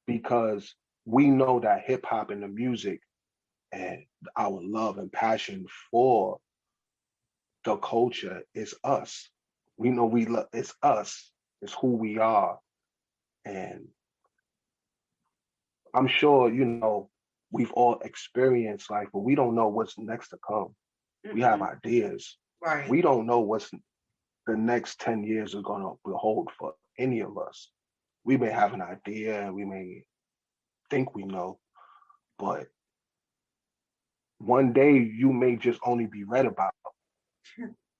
because we know that hip hop and the music and our love and passion for the culture is us. We know we love, it's us, it's who we are. And I'm sure, we've all experienced life, but we don't know what's next to come. We have ideas. Right. We don't know what's the next 10 years is going to hold for any of us. We may have an idea and we may think we know, but one day you may just only be read about.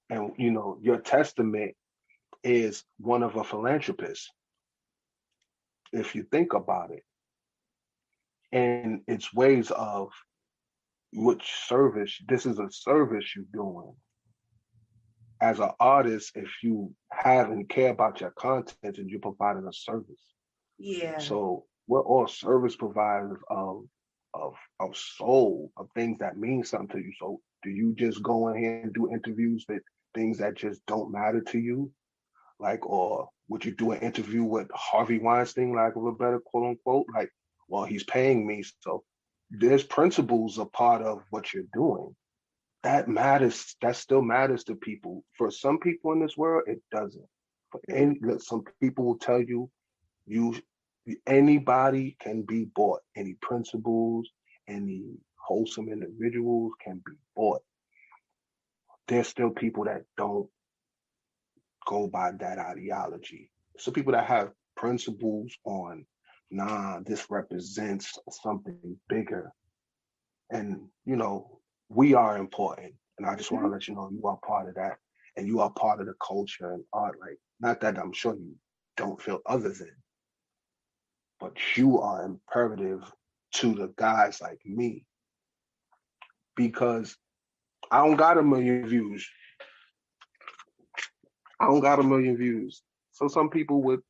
And, your testament is one of a philanthropist, if you think about it. And it's ways of which service, this is a service you're doing. As an artist, if you have and care about your content, and you're providing a service. Yeah. So we're all service providers of soul, of things that mean something to you. So do you just go in here and do interviews with things that just don't matter to you? Like, or would you do an interview with Harvey Weinstein, like, of a better quote unquote? Like, well, he's paying me. So there's principles a part of what you're doing. That matters. That still matters to people. For some people in this world, it doesn't. Some people will tell you, anybody can be bought. Any principles, any wholesome individuals can be bought. There's still people that don't go by that ideology. Some people that have principles on, this represents something bigger. And, we are important. And I just want to let you know you are part of that. And you are part of the culture and art. Like, not that I'm sure you don't feel other than, but you are imperative to the guys like me. Because I don't got a million views. So some people would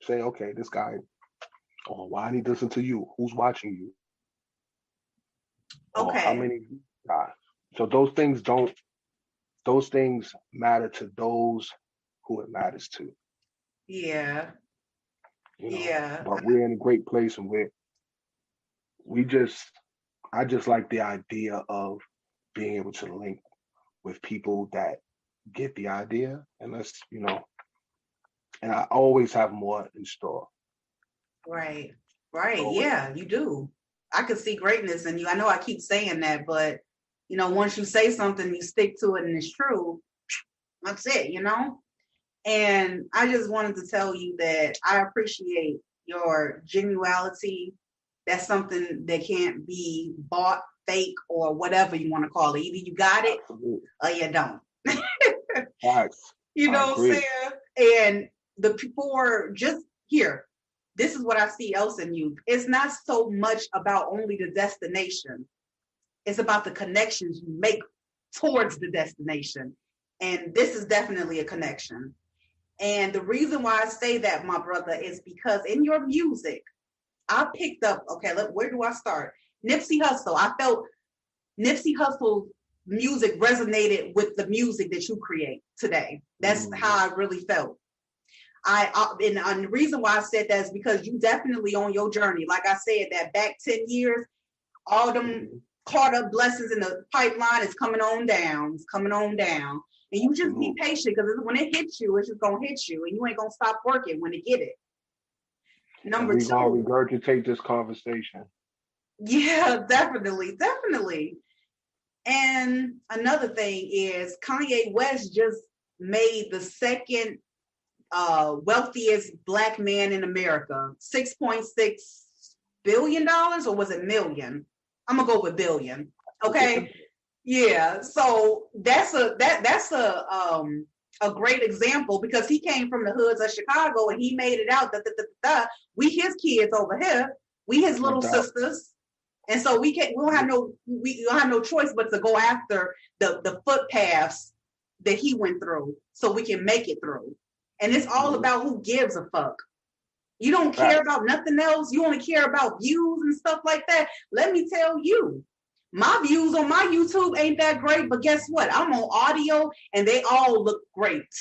say, okay, this guy, why did he listen to you? Who's watching you? Okay. Or how many guys? So those things matter to those who it matters to. Yeah. Yeah. But we're in a great place, and I just like the idea of being able to link with people that get the idea, and and I always have more in store. Right. Yeah, you do. I could see greatness in you. I know I keep saying that, but once you say something, you stick to it and it's true. That's it, And I just wanted to tell you that I appreciate your genuality. That's something that can't be bought, fake, or whatever you want to call it. Either you got it or you don't. Facts. You know what I'm saying? And just here, this is what I see else in you. It's not so much about only the destination. It's about the connections you make towards the destination. And this is definitely a connection. And the reason why I say that, my brother, is because in your music, I picked up, where do I start? Nipsey Hussle. I felt Nipsey Hussle's music resonated with the music that you create today. That's how I really felt. And the reason why I said that is because you definitely on your journey. Like I said, that back 10 years, all them caught up blessings in the pipeline is coming on down. It's coming on down. And you just be patient, because when it hits you, it's just going to hit you. And you ain't going to stop working when it get it. Number two. We're going to regurgitate this conversation. Yeah, definitely. And another thing is Kanye West just made the second wealthiest Black man in America, $6.6 billion, or was it million? I'm gonna go with billion. Okay. Yeah. So that's a great example, because he came from the hoods of Chicago and he made it out. We his kids over here. We his little sisters. And so we don't have no choice but to go after the footpaths that he went through so we can make it through. And it's all about who gives a fuck. You don't care about nothing else. You only care about views and stuff like that. Let me tell you, my views on my YouTube ain't that great, but guess what? I'm on audio and they all look great.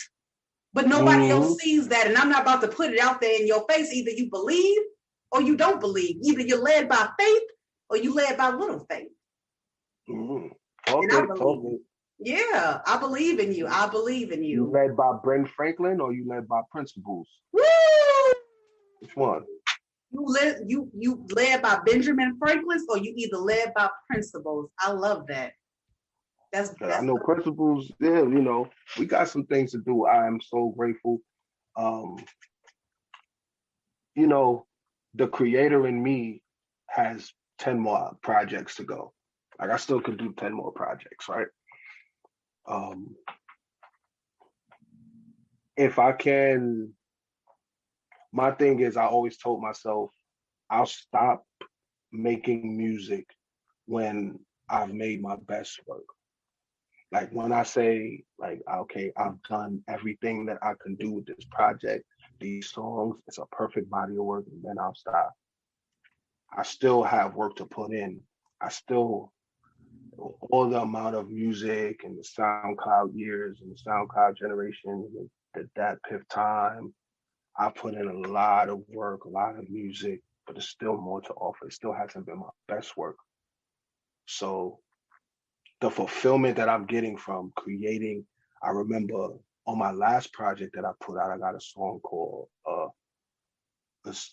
But nobody else sees that. And I'm not about to put it out there in your face. Either you believe or you don't believe. Either you're led by faith or you led by little faith. And I believe. Yeah, I believe in you. I believe in you. You led by Ben Franklin or you led by principles? Woo! Which one? You led by Benjamin Franklin, or you either led by principles. I love that. That's I know principles. Yeah, we got some things to do. I am so grateful. The creator in me has 10 more projects to go. Like I still could do 10 more projects, right? Um, if I can, my thing is I always told myself I'll stop making music when I've made my best work. Like when I say like, okay, I've done everything that I can do with this project, these songs, it's a perfect body of work, and then I'll stop. I still have work to put in. I still, all the amount of music and the SoundCloud years and the SoundCloud generation, that piff time, I put in a lot of work, a lot of music, but there's still more to offer. It still hasn't been my best work. So the fulfillment that I'm getting from creating, I remember on my last project that I put out, I got a song called this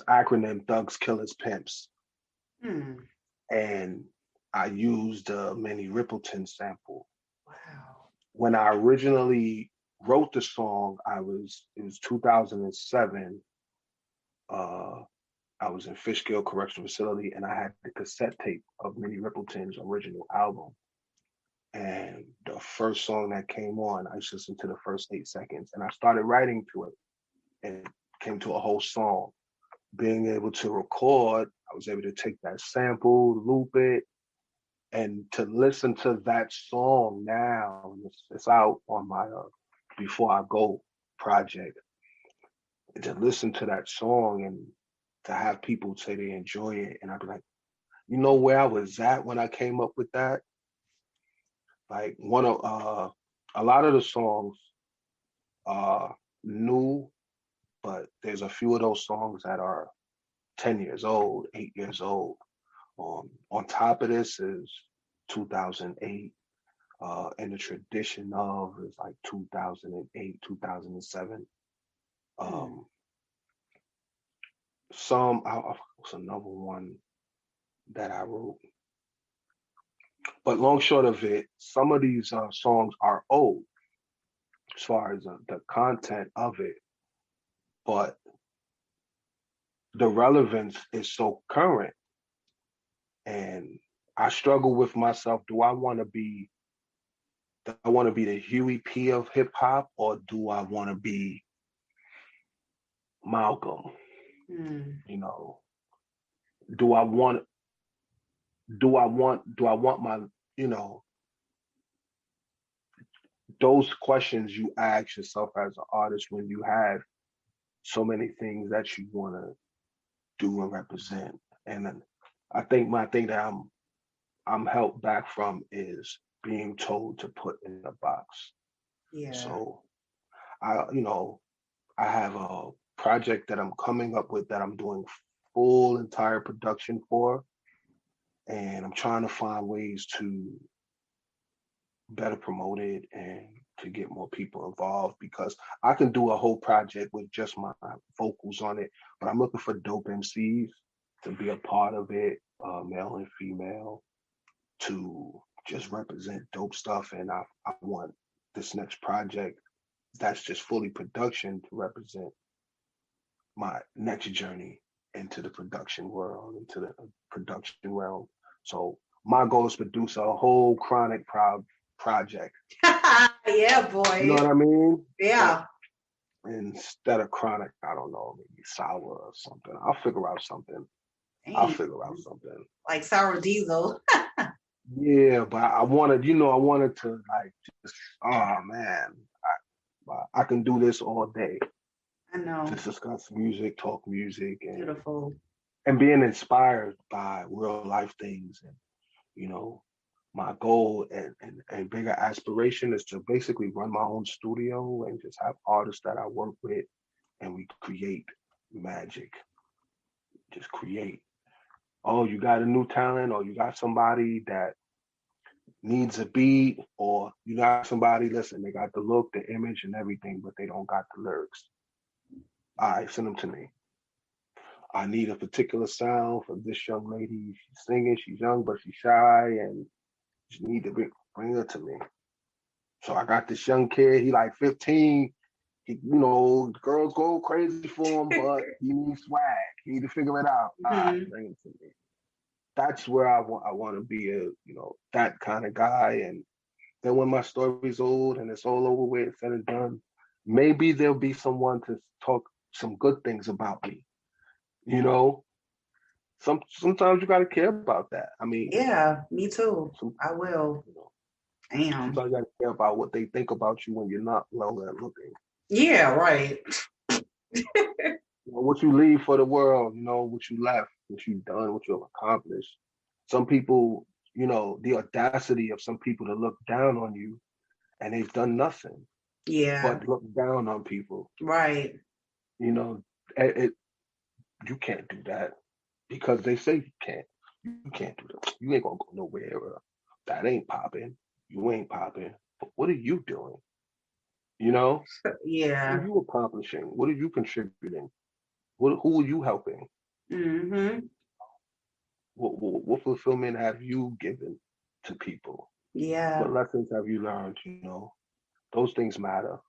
acronym Thugs, Killers, Pimps. And I used the Minnie Riperton sample. Wow. When I originally wrote the song, it was 2007. I was in Fishkill Correctional Facility, and I had the cassette tape of Minnie Riperton's original album. And the first song that came on, I just listened to the first 8 seconds, and I started writing to it, and it came to a whole song. Being able to record, I was able to take that sample, loop it, and to listen to that song now. It's out on my Before I Go project. And to listen to that song and to have people say they enjoy it, and I'd be like, you know where I was at when I came up with that? Like a lot of the songs are new, but there's a few of those songs that are 10 years old, 8 years old. On top of this is 2008, and the tradition of is like 2008, 2007. What's another one that I wrote? But long short of it, some of these songs are old as far as the content of it, but the relevance is so current. And I struggle with myself. Do I want to be the Huey P of hip hop, or do I want to be Malcolm? You know, do I want my, you know, those questions you ask yourself as an artist when you have so many things that you want to do and represent. And then I think my thing that I'm held back from is being told to put in a box. Yeah. So I have a project that I'm coming up with that I'm doing full entire production for, and I'm trying to find ways to better promote it and to get more people involved, because I can do a whole project with just my vocals on it, but I'm looking for dope MCs to be a part of it, male and female, to just represent dope stuff. And I want this next project that's just fully production to represent my next journey into the production world, into the production realm. So my goal is to produce a whole Chronic project. Yeah, boy. You know what I mean? Yeah. Instead of Chronic, I don't know, maybe Sour or something. I'll figure out something. Like Sour Diesel. Yeah, but I wanted to like just, oh man, I can do this all day. I know. Just discuss music, talk music, and beautiful. And being inspired by real life things. And, you know, my goal and bigger aspiration is to basically run my own studio and just have artists that I work with, and we create magic. Just create. Oh, you got a new talent, or you got somebody that needs a beat, or you got somebody, listen, they got the look, the image, and everything, but they don't got the lyrics. All right, send them to me. I need a particular sound for this young lady. She's singing, she's young, but she's shy, and you need to bring her to me. So I got this young kid, he like 15. He, girls go crazy for him, but he needs swag. He need to figure it out. All right, bring it to me. that's where I want to be, that kind of guy. And then when my story's old and it's all over with, said and done, maybe there'll be someone to talk some good things about me. You know, sometimes you got to care about that. I mean, Yeah, me too. I will. Damn. Sometimes you got to care about what they think about you when you're not well looking. Yeah, right. What you leave for the world, what you left, what you've done, what you've accomplished. Some people, the audacity of some people to look down on you and they've done nothing. Yeah. But look down on people. Right. You can't do that because they say you can't. You can't do that. You ain't gonna go nowhere. That ain't popping. You ain't popping. But what are you doing? Yeah. What are you accomplishing? What are you contributing? Who are you helping? Mm-hmm. What fulfillment have you given to people? Yeah. What lessons have you learned? Those things matter.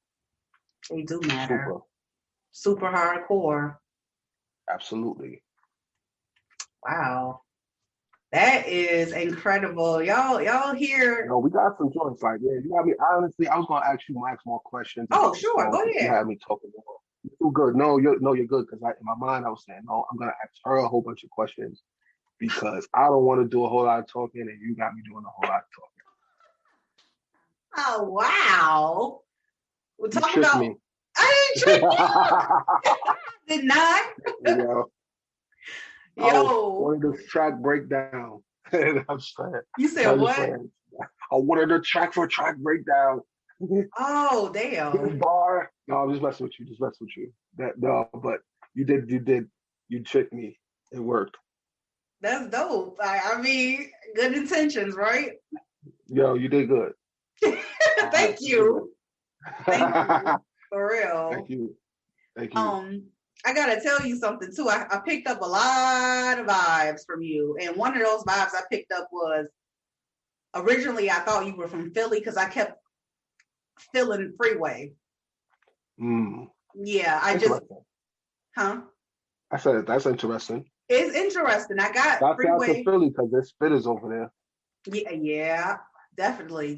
They do matter. Super hardcore. Absolutely. Wow. That is incredible. Y'all hear? No, we got some joints like that. You got me. Honestly, I was gonna ask you Max more questions. Oh, sure. Go ahead. You had me talking more. You're good. No, you're good. Because in my mind, I was saying, no, I'm gonna ask her a whole bunch of questions because I don't want to do a whole lot of talking, and you got me doing a whole lot of Oh talking. wow! We'll talk you about. Me. I didn't trick you. Did not. Yo. I wanted this track breakdown. I'm saying. You said what? I wanted a track for track breakdown. Oh damn! Bar. No, I'm just messing with you. But you tricked me. It worked. That's dope. I mean, good intentions, right? Yo, you did good. Thank you. Thank you. For real. Thank you. I gotta tell you something too. I picked up a lot of vibes from you, and one of those vibes I picked up was originally I thought you were from Philly because I kept feeling Freeway. Yeah, I said that's interesting. It's interesting. I got that's Freeway. Out to Philly because there's spitters over there. Yeah, definitely.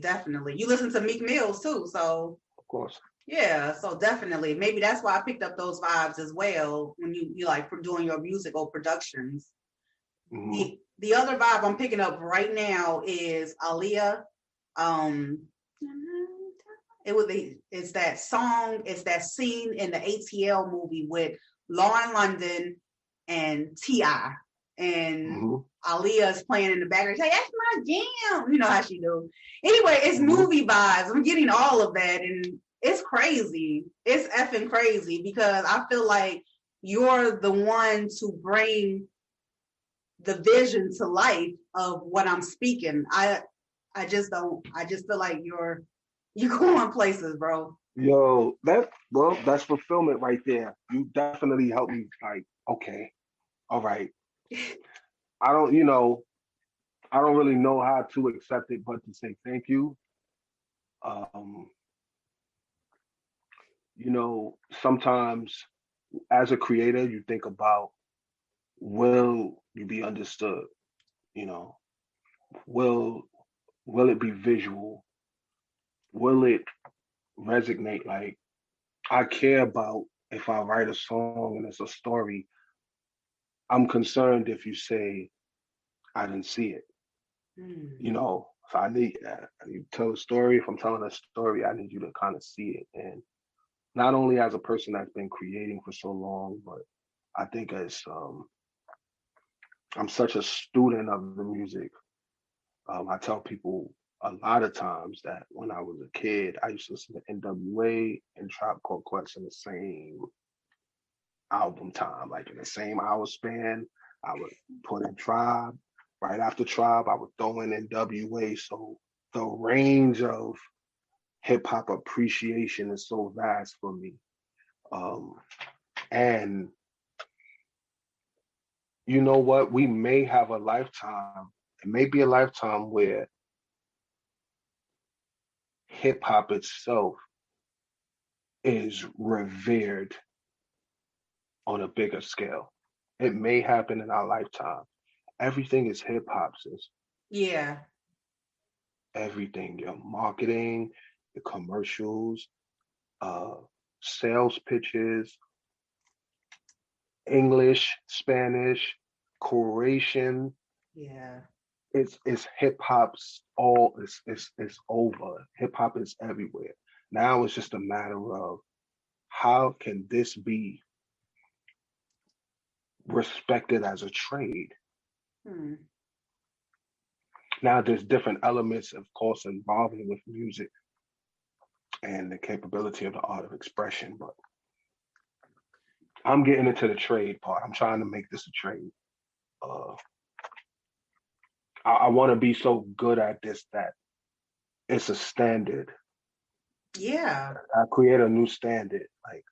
You listen to Meek Mills too, so of course. Yeah, so definitely. Maybe that's why I picked up those vibes as well when you like doing your musical productions. Mm-hmm. The other vibe I'm picking up right now is Aaliyah. It's that song, it's that scene in the ATL movie with Lauren London and T.I. And Aaliyah is playing in the background. She's like, that's my jam. You know how she do. Anyway, it's movie vibes. I'm getting all of that, and it's crazy. It's effing crazy because I feel like you're the one to bring the vision to life of what I'm speaking. I just feel like you're going places, bro. Yo, that's fulfillment right there. You definitely helped me. Like, okay, all right. I don't really know how to accept it, but to say thank you. Sometimes as a creator, you think about, will you be understood? Will it be visual? Will it resonate? Like, I care about if I write a song and it's a story, I'm concerned if you say, I didn't see it. So I need that. I need to tell a story. If I'm telling a story, I need you to kind of see it. And not only as a person that's been creating for so long, but I think as I'm such a student of the music. I tell people a lot of times that when I was a kid, I used to listen to NWA and Tribe Called Quest in the same album time, like in the same hour span. I would put in Tribe. Right after Tribe, I would throw in NWA. So the range of hip hop appreciation is so vast for me. And you know what? We may have a lifetime. It may be a lifetime where hip hop itself is revered on a bigger scale. It may happen in our lifetime. everything is hip hop, sis. Yeah. Everything, your marketing, the commercials, uh, sales pitches, English, Spanish, Croatian. Yeah. It's hip hop's all. It's over. Hip hop is everywhere. Now it's just a matter of how can this be respected as a trade. Hmm. Now there's different elements, of course, involving with music and the capability of the art of expression, but I'm getting into the trade part. I'm trying to make this a trade. Uh, I want to be so good at this that it's a standard. Yeah. I create a new standard. Like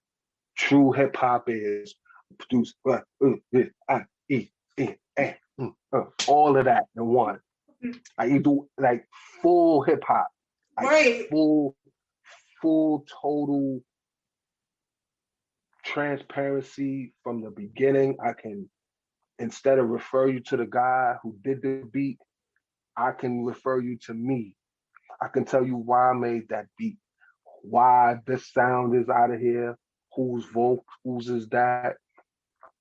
true hip hop is produce all of that in one. Like you do like full hip hop, like Right. full total transparency from the beginning. I can, instead of refer you to the guy who did the beat, I can refer you to me. I can tell you why I made that beat, why this sound is out of here, whose vocals is that.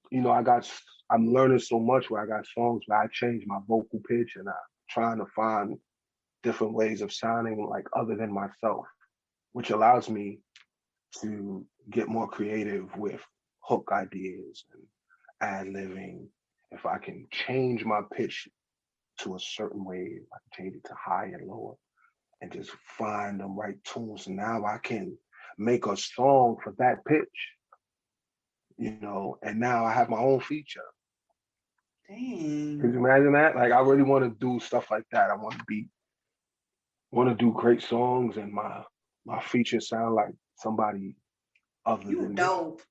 You know, I'm learning so much where I got songs where I change my vocal pitch and I'm trying to find different ways of sounding like other than myself, which allows me to get more creative with hook ideas and ad-libbing. If I can change my pitch to a certain way, I can change it to high and lower and just find the right tunes. And now I can make a song for that pitch, and now I have my own feature. Dang. Can you imagine that? Like I really want to do stuff like that. I want to do great songs and my features sound like somebody other You than dope.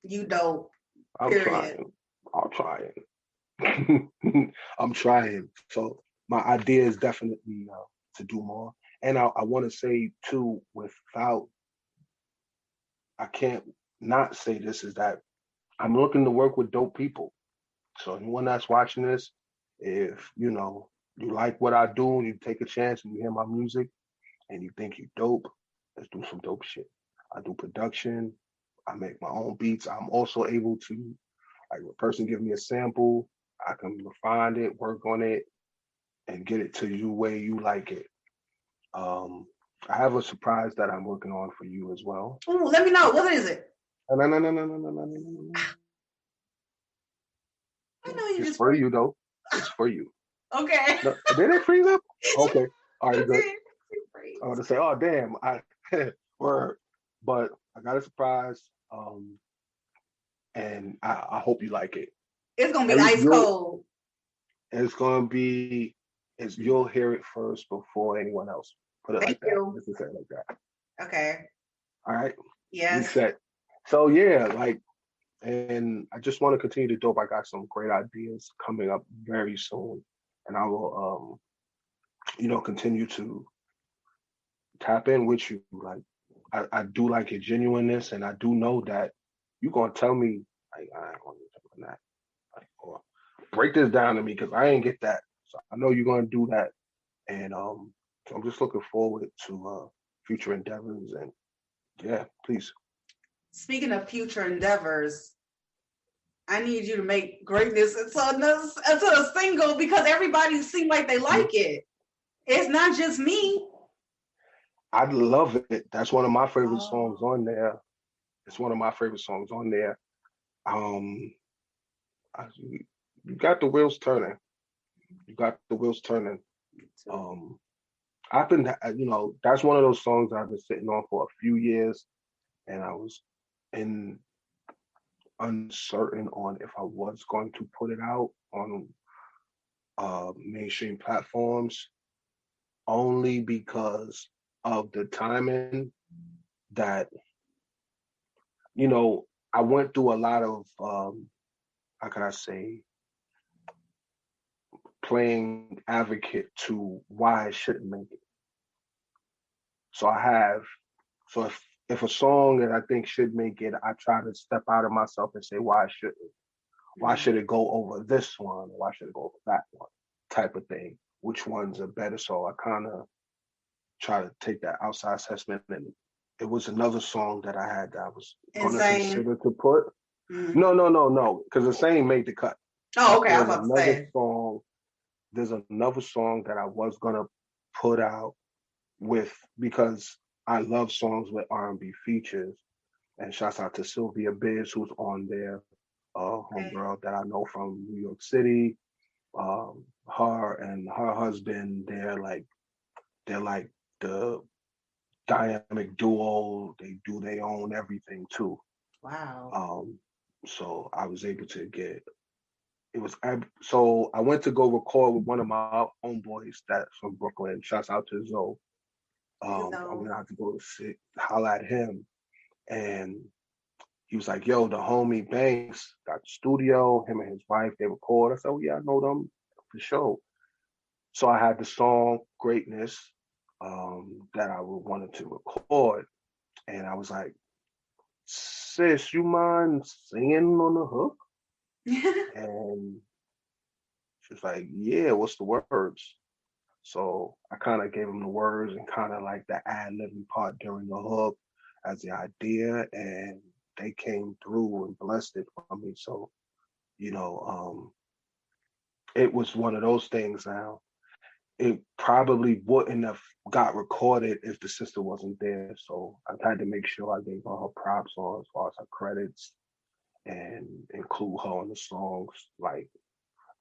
You dope. I'm Period. trying. I'm trying. So my idea is definitely to do more. And I want to say too, I can't not say this, is that I'm looking to work with dope people. So anyone that's watching this, if you like what I do and you take a chance and you hear my music and you think you dope, let's do some dope shit. I do production. I make my own beats. I'm also able to, like, a person give me a sample, I can refine it, work on it, and get it to you way you like it. I have a surprise that I'm working on for you as well. Ooh, let me know. What is it? No. I know you It's just for you though. It's for you. Okay. No, did it freeze up? Okay. All right, good. Okay. I want to say, oh damn, I word, but I got a surprise, and I hope you like it. It's gonna be ice cold. It's gonna be, you'll hear it first before anyone else. Put it Thank like that. you. Let's just say it like that. Okay. All right. Yes. Reset. So yeah, like, and I just want to continue to dope. I got some great ideas coming up very soon, and I will, continue to tap in with you. Like, I do like your genuineness, and I do know that you're gonna tell me, like, I ain't gonna talk about that, like, or break this down to me because I ain't get that. So I know you're gonna do that, and so I'm just looking forward to future endeavors. And yeah, please. Speaking of future endeavors, I need you to make greatness into a single because everybody seems like they like it. It's not just me. I love it. That's one of my favorite songs on there. It's one of my favorite songs on there. Um, you got the wheels turning. You got the wheels turning. Um, I've been, that's one of those songs I've been sitting on for a few years, and I was in uncertain on if I was going to put it out on mainstream platforms, only because of the timing that, I went through a lot of, how can I say, playing advocate to why I shouldn't make it. So if a song that I think should make it, I try to step out of myself and say why I shouldn't. Why should it go over this one? Why should it go over that one? Type of thing. Which ones are better? So I kind of try to take that outside assessment. And it was another song that I had that I was going to consider to put. Mm-hmm. No. Because Insane made the cut. Oh, okay. I was about to say. There's another song that I was going to put out because I love songs with R&B features. And shouts out to Sylvia Biz, who's on there, homegirl that I know from New York City. Her and her husband, they're like the dynamic duo. They do their own everything too. Wow. So I was able to so I went to go record with one of my homeboys that's from Brooklyn. Shouts out to Zoe. I went out to go holler at him, and he was like, "Yo, the homie Banks got the studio. Him and his wife, they record." I said, "Oh yeah, I know them for sure." So I had the song "Greatness" that I wanted to record, and I was like, "Sis, you mind singing on the hook?" And she was like, "Yeah, what's the words?" So I kind of gave him the words and kind of like the ad-libbing part during the hook as the idea, and they came through and blessed it for me. So, it was one of those things now. It probably wouldn't have got recorded if the sister wasn't there. So I had to make sure I gave her props on as far as her credits and include her on the songs. Like,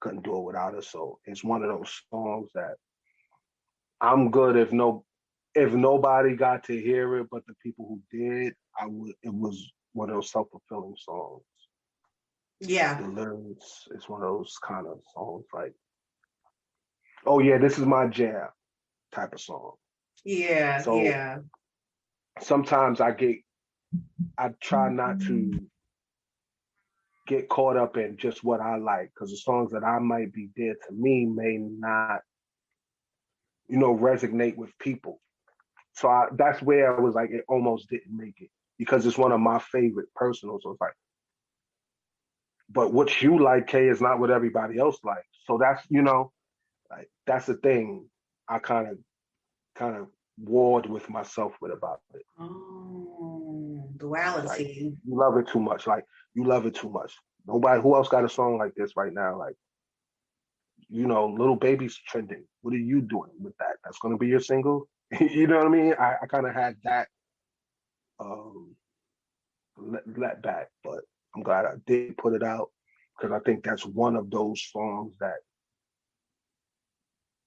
couldn't do it without her. So it's one of those songs that I'm good if nobody got to hear it, but the people who did, it was one of those self-fulfilling songs. Yeah. The lyrics, it's one of those kind of songs like, oh yeah, this is my jam type of song. Yeah, so, yeah. Sometimes I try not to get caught up in just what I like, because the songs that I might be dear to me may not, resonate with people. So that's where I was like, it almost didn't make it, because it's one of my favorite personal. So it's like, but what you like, Kay, is not what everybody else likes. So that's, like, that's the thing I kind of warred with myself with about it. Oh, duality. Like, you love it too much. Like, you love it too much. Nobody, who else got a song like this right now? Like, Little Baby's trending. What are you doing with that? That's going to be your single? You know what I mean? I kind of had that let back, but I'm glad I did put it out, because I think that's one of those songs that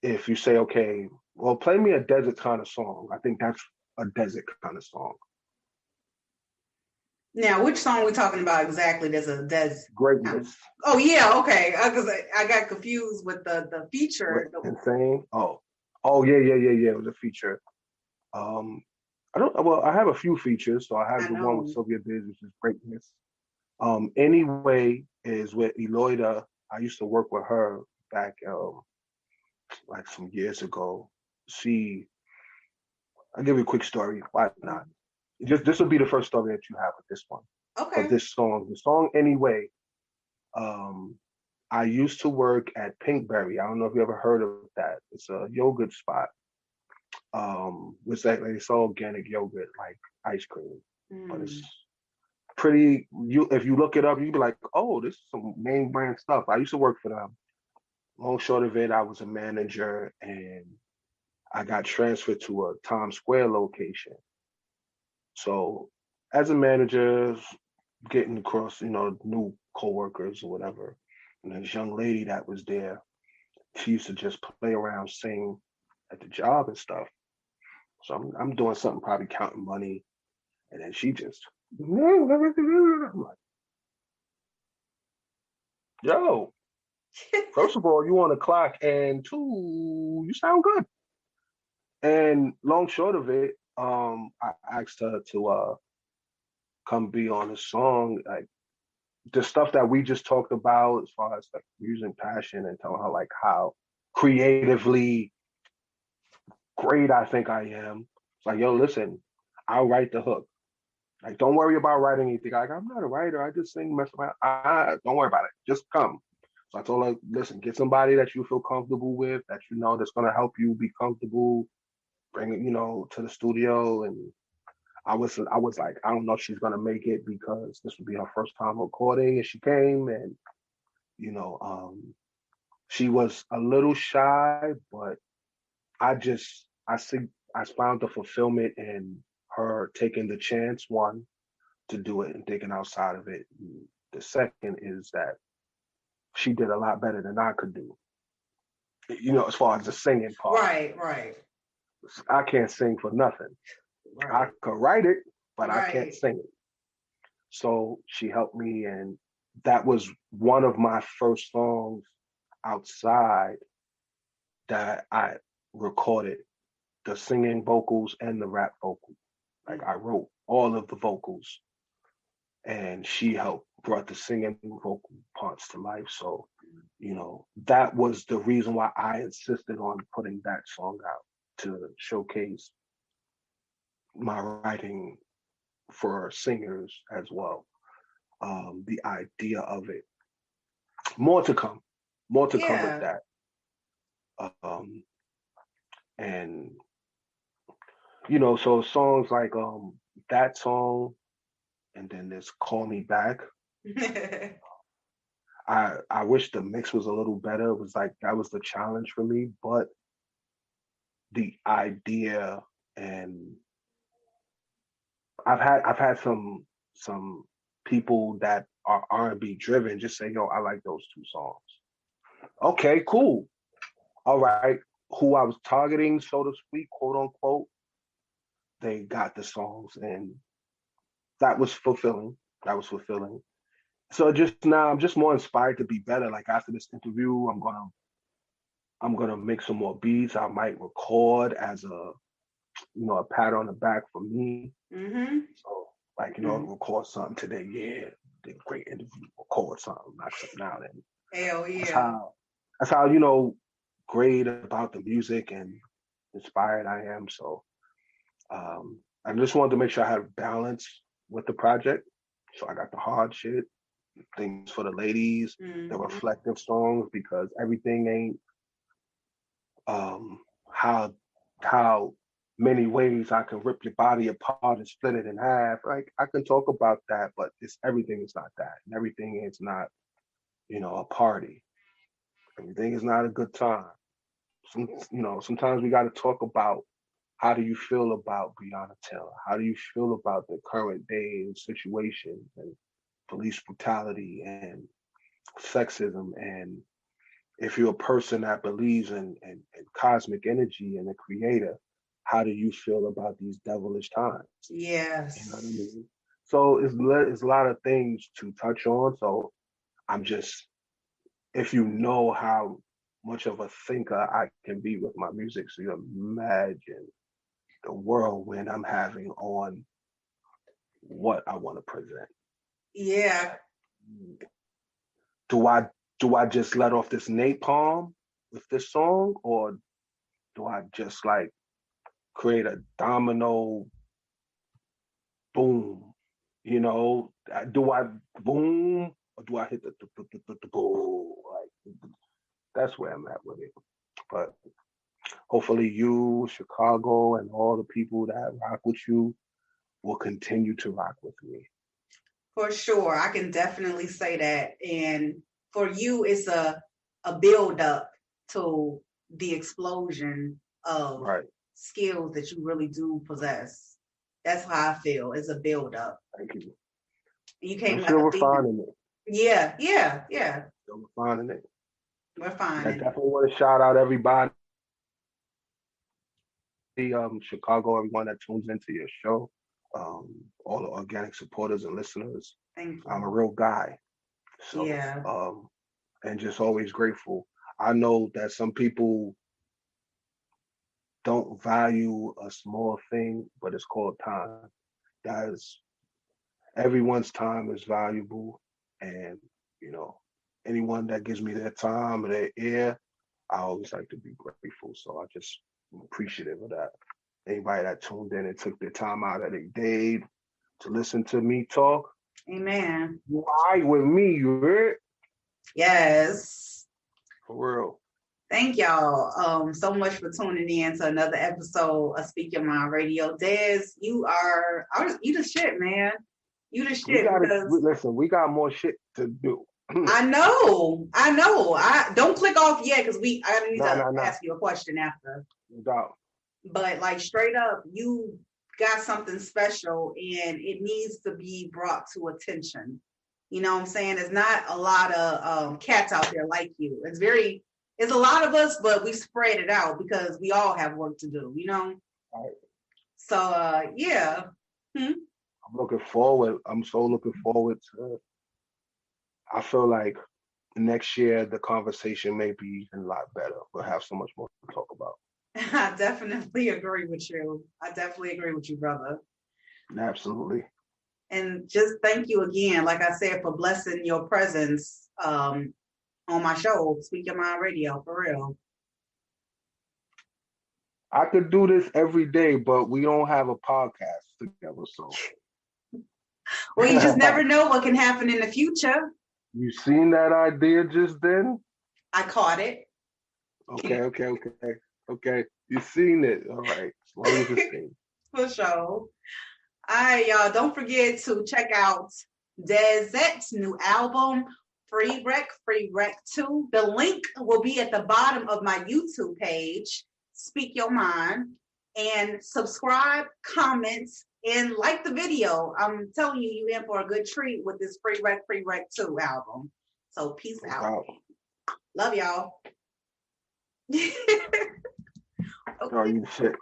if you say, okay, well, play me a desert kind of song, I think that's a desert kind of song. Now, which song are we talking about exactly? There's a Greatness. Oh yeah, okay. Because I got confused with the feature. Insane. Oh yeah. It was a feature. I have a few features. So I have the one with Sylvia Biz, which is Greatness. Anyway is with Eloida. I used to work with her back like some years ago. I'll give you a quick story. Why not? This will be the first story that you have with this one. Okay. For this song. The song Anyway, I used to work at Pinkberry. I don't know if you ever heard of that. It's a yogurt spot. It's all organic yogurt, like ice cream. But it's pretty, if you look it up, you'd be like, oh, this is some name brand stuff. I used to work for them. Long short of it, I was a manager, and I got transferred to a Times Square location. So as a manager, getting across, new coworkers or whatever, and this young lady that was there, she used to just play around, sing at the job and stuff. So I'm doing something, probably counting money, and then she just, I'm like, yo, first of all, you on the clock, and two, you sound good. And long short of it, I asked her to come be on a song, like the stuff that we just talked about as far as like using passion, and telling her like how creatively great I think I am. It's like, yo, listen, I'll write the hook. Like, don't worry about writing anything. Like, I'm not a writer. I just sing, mess around. Don't worry about it. Just come. So I told her, listen, get somebody that you feel comfortable with, that you know that's gonna help you be comfortable. Bring it, to the studio. And I was like, I don't know if she's gonna make it because this would be her first time recording. And she came, and you know, she was a little shy, but I found the fulfillment in her taking the chance, one, to do it and thinking outside of it. And the second is that she did a lot better than I could do. As far as the singing part. Right. I can't sing for nothing. Right. I could write it, but I Right. can't sing it. So she helped me, and that was one of my first songs outside that I recorded the singing vocals and the rap vocals. Like, I wrote all of the vocals, and she helped brought the singing vocal parts to life. So, that was the reason why I insisted on putting that song out, to showcase my writing for singers as well. The idea of it. More to come. More to come with that. And so songs like that song, and then there's Call Me Back. I wish the mix was a little better. It was like that was the challenge for me, but the idea, and I've had some people that are R&B driven just say, yo, I like those two songs. Okay, cool. All right. Who I was targeting, so to speak, quote unquote, they got the songs, and that was fulfilling. So just now I'm just more inspired to be better. Like, after this interview, I'm gonna make some more beats. I might record as a pat on the back for me. Mm-hmm. So, like, record something today. Yeah, did a great interview. Record something, knock something out. And hell yeah. That's how great about the music and inspired I am. So, I just wanted to make sure I had balance with the project. So I got the hard shit, things for the ladies, the reflective songs, because everything ain't how many ways I can rip your body apart and split it in half. Like, I can talk about that, but everything is not that. And everything is not, a party. Everything is not a good time. Sometimes we got to talk about, how do you feel about Breonna Taylor? How do you feel about the current day situations and police brutality and sexism? And if you're a person that believes in cosmic energy and the creator, how do you feel about these devilish times? Yes. You know what I mean? So it's a lot of things to touch on. So I'm just, if you know how much of a thinker I can be with my music, so you imagine the whirlwind I'm having on what I want to present. Yeah. Do I just let off this napalm with this song, or do I just like create a domino boom? Do I boom, or do I hit the boom? Like, that's where I'm at with it. But hopefully you, Chicago, and all the people that rock with you will continue to rock with me. For sure. I can definitely say that. And for you, it's a build up to the explosion of skills that you really do possess. That's how I feel. It's a build up. Thank you. You came still refining it. Yeah. Still refining it. We're fine. I definitely want to shout out everybody, Chicago, everyone that tunes into your show, all the organic supporters and listeners. Thank you. I'm a real guy. So, and just always grateful. I know that some people don't value a small thing, but it's called time. Guys, everyone's time is valuable, and anyone that gives me their time and their ear, I always like to be grateful. So I just am appreciative of that. Anybody that tuned in and took their time out of their day to listen to me talk. Amen. You all right with me, you heard? Yes. For real. Thank y'all so much for tuning in to another episode of Speak Your Mind Radio. Des, you the shit, man. You the shit Listen, we got more shit to do. I know. I don't click off yet because I need to ask you a question after. No doubt. But like straight up, you got something special and it needs to be brought to attention. You know what I'm saying? There's not a lot of cats out there like you. It's a lot of us, but we spread it out because we all have work to do, you know? Right. So, yeah. I'm so looking forward to, I feel like next year the conversation may be a lot better. We'll have so much more to talk about. I definitely agree with you. Brother. Absolutely. And just thank you again, like I said, for blessing your presence on my show, Speak Your Mind Radio, for real. I could do this every day, but we don't have a podcast together, so. Well, you just never know what can happen in the future. You seen that idea just then? I caught it. Okay. You seen it. All right. As long as it's seen. For sure. All right, y'all. Don't forget to check out DEZIT's new album, Free Rec 2. The link will be at the bottom of my YouTube page, Speak Your Mind. And subscribe, comment, and like the video. I'm telling you, you're in for a good treat with this Free Rec 2 album. So peace out. Wow. Love y'all. Okay. Oh, you shit.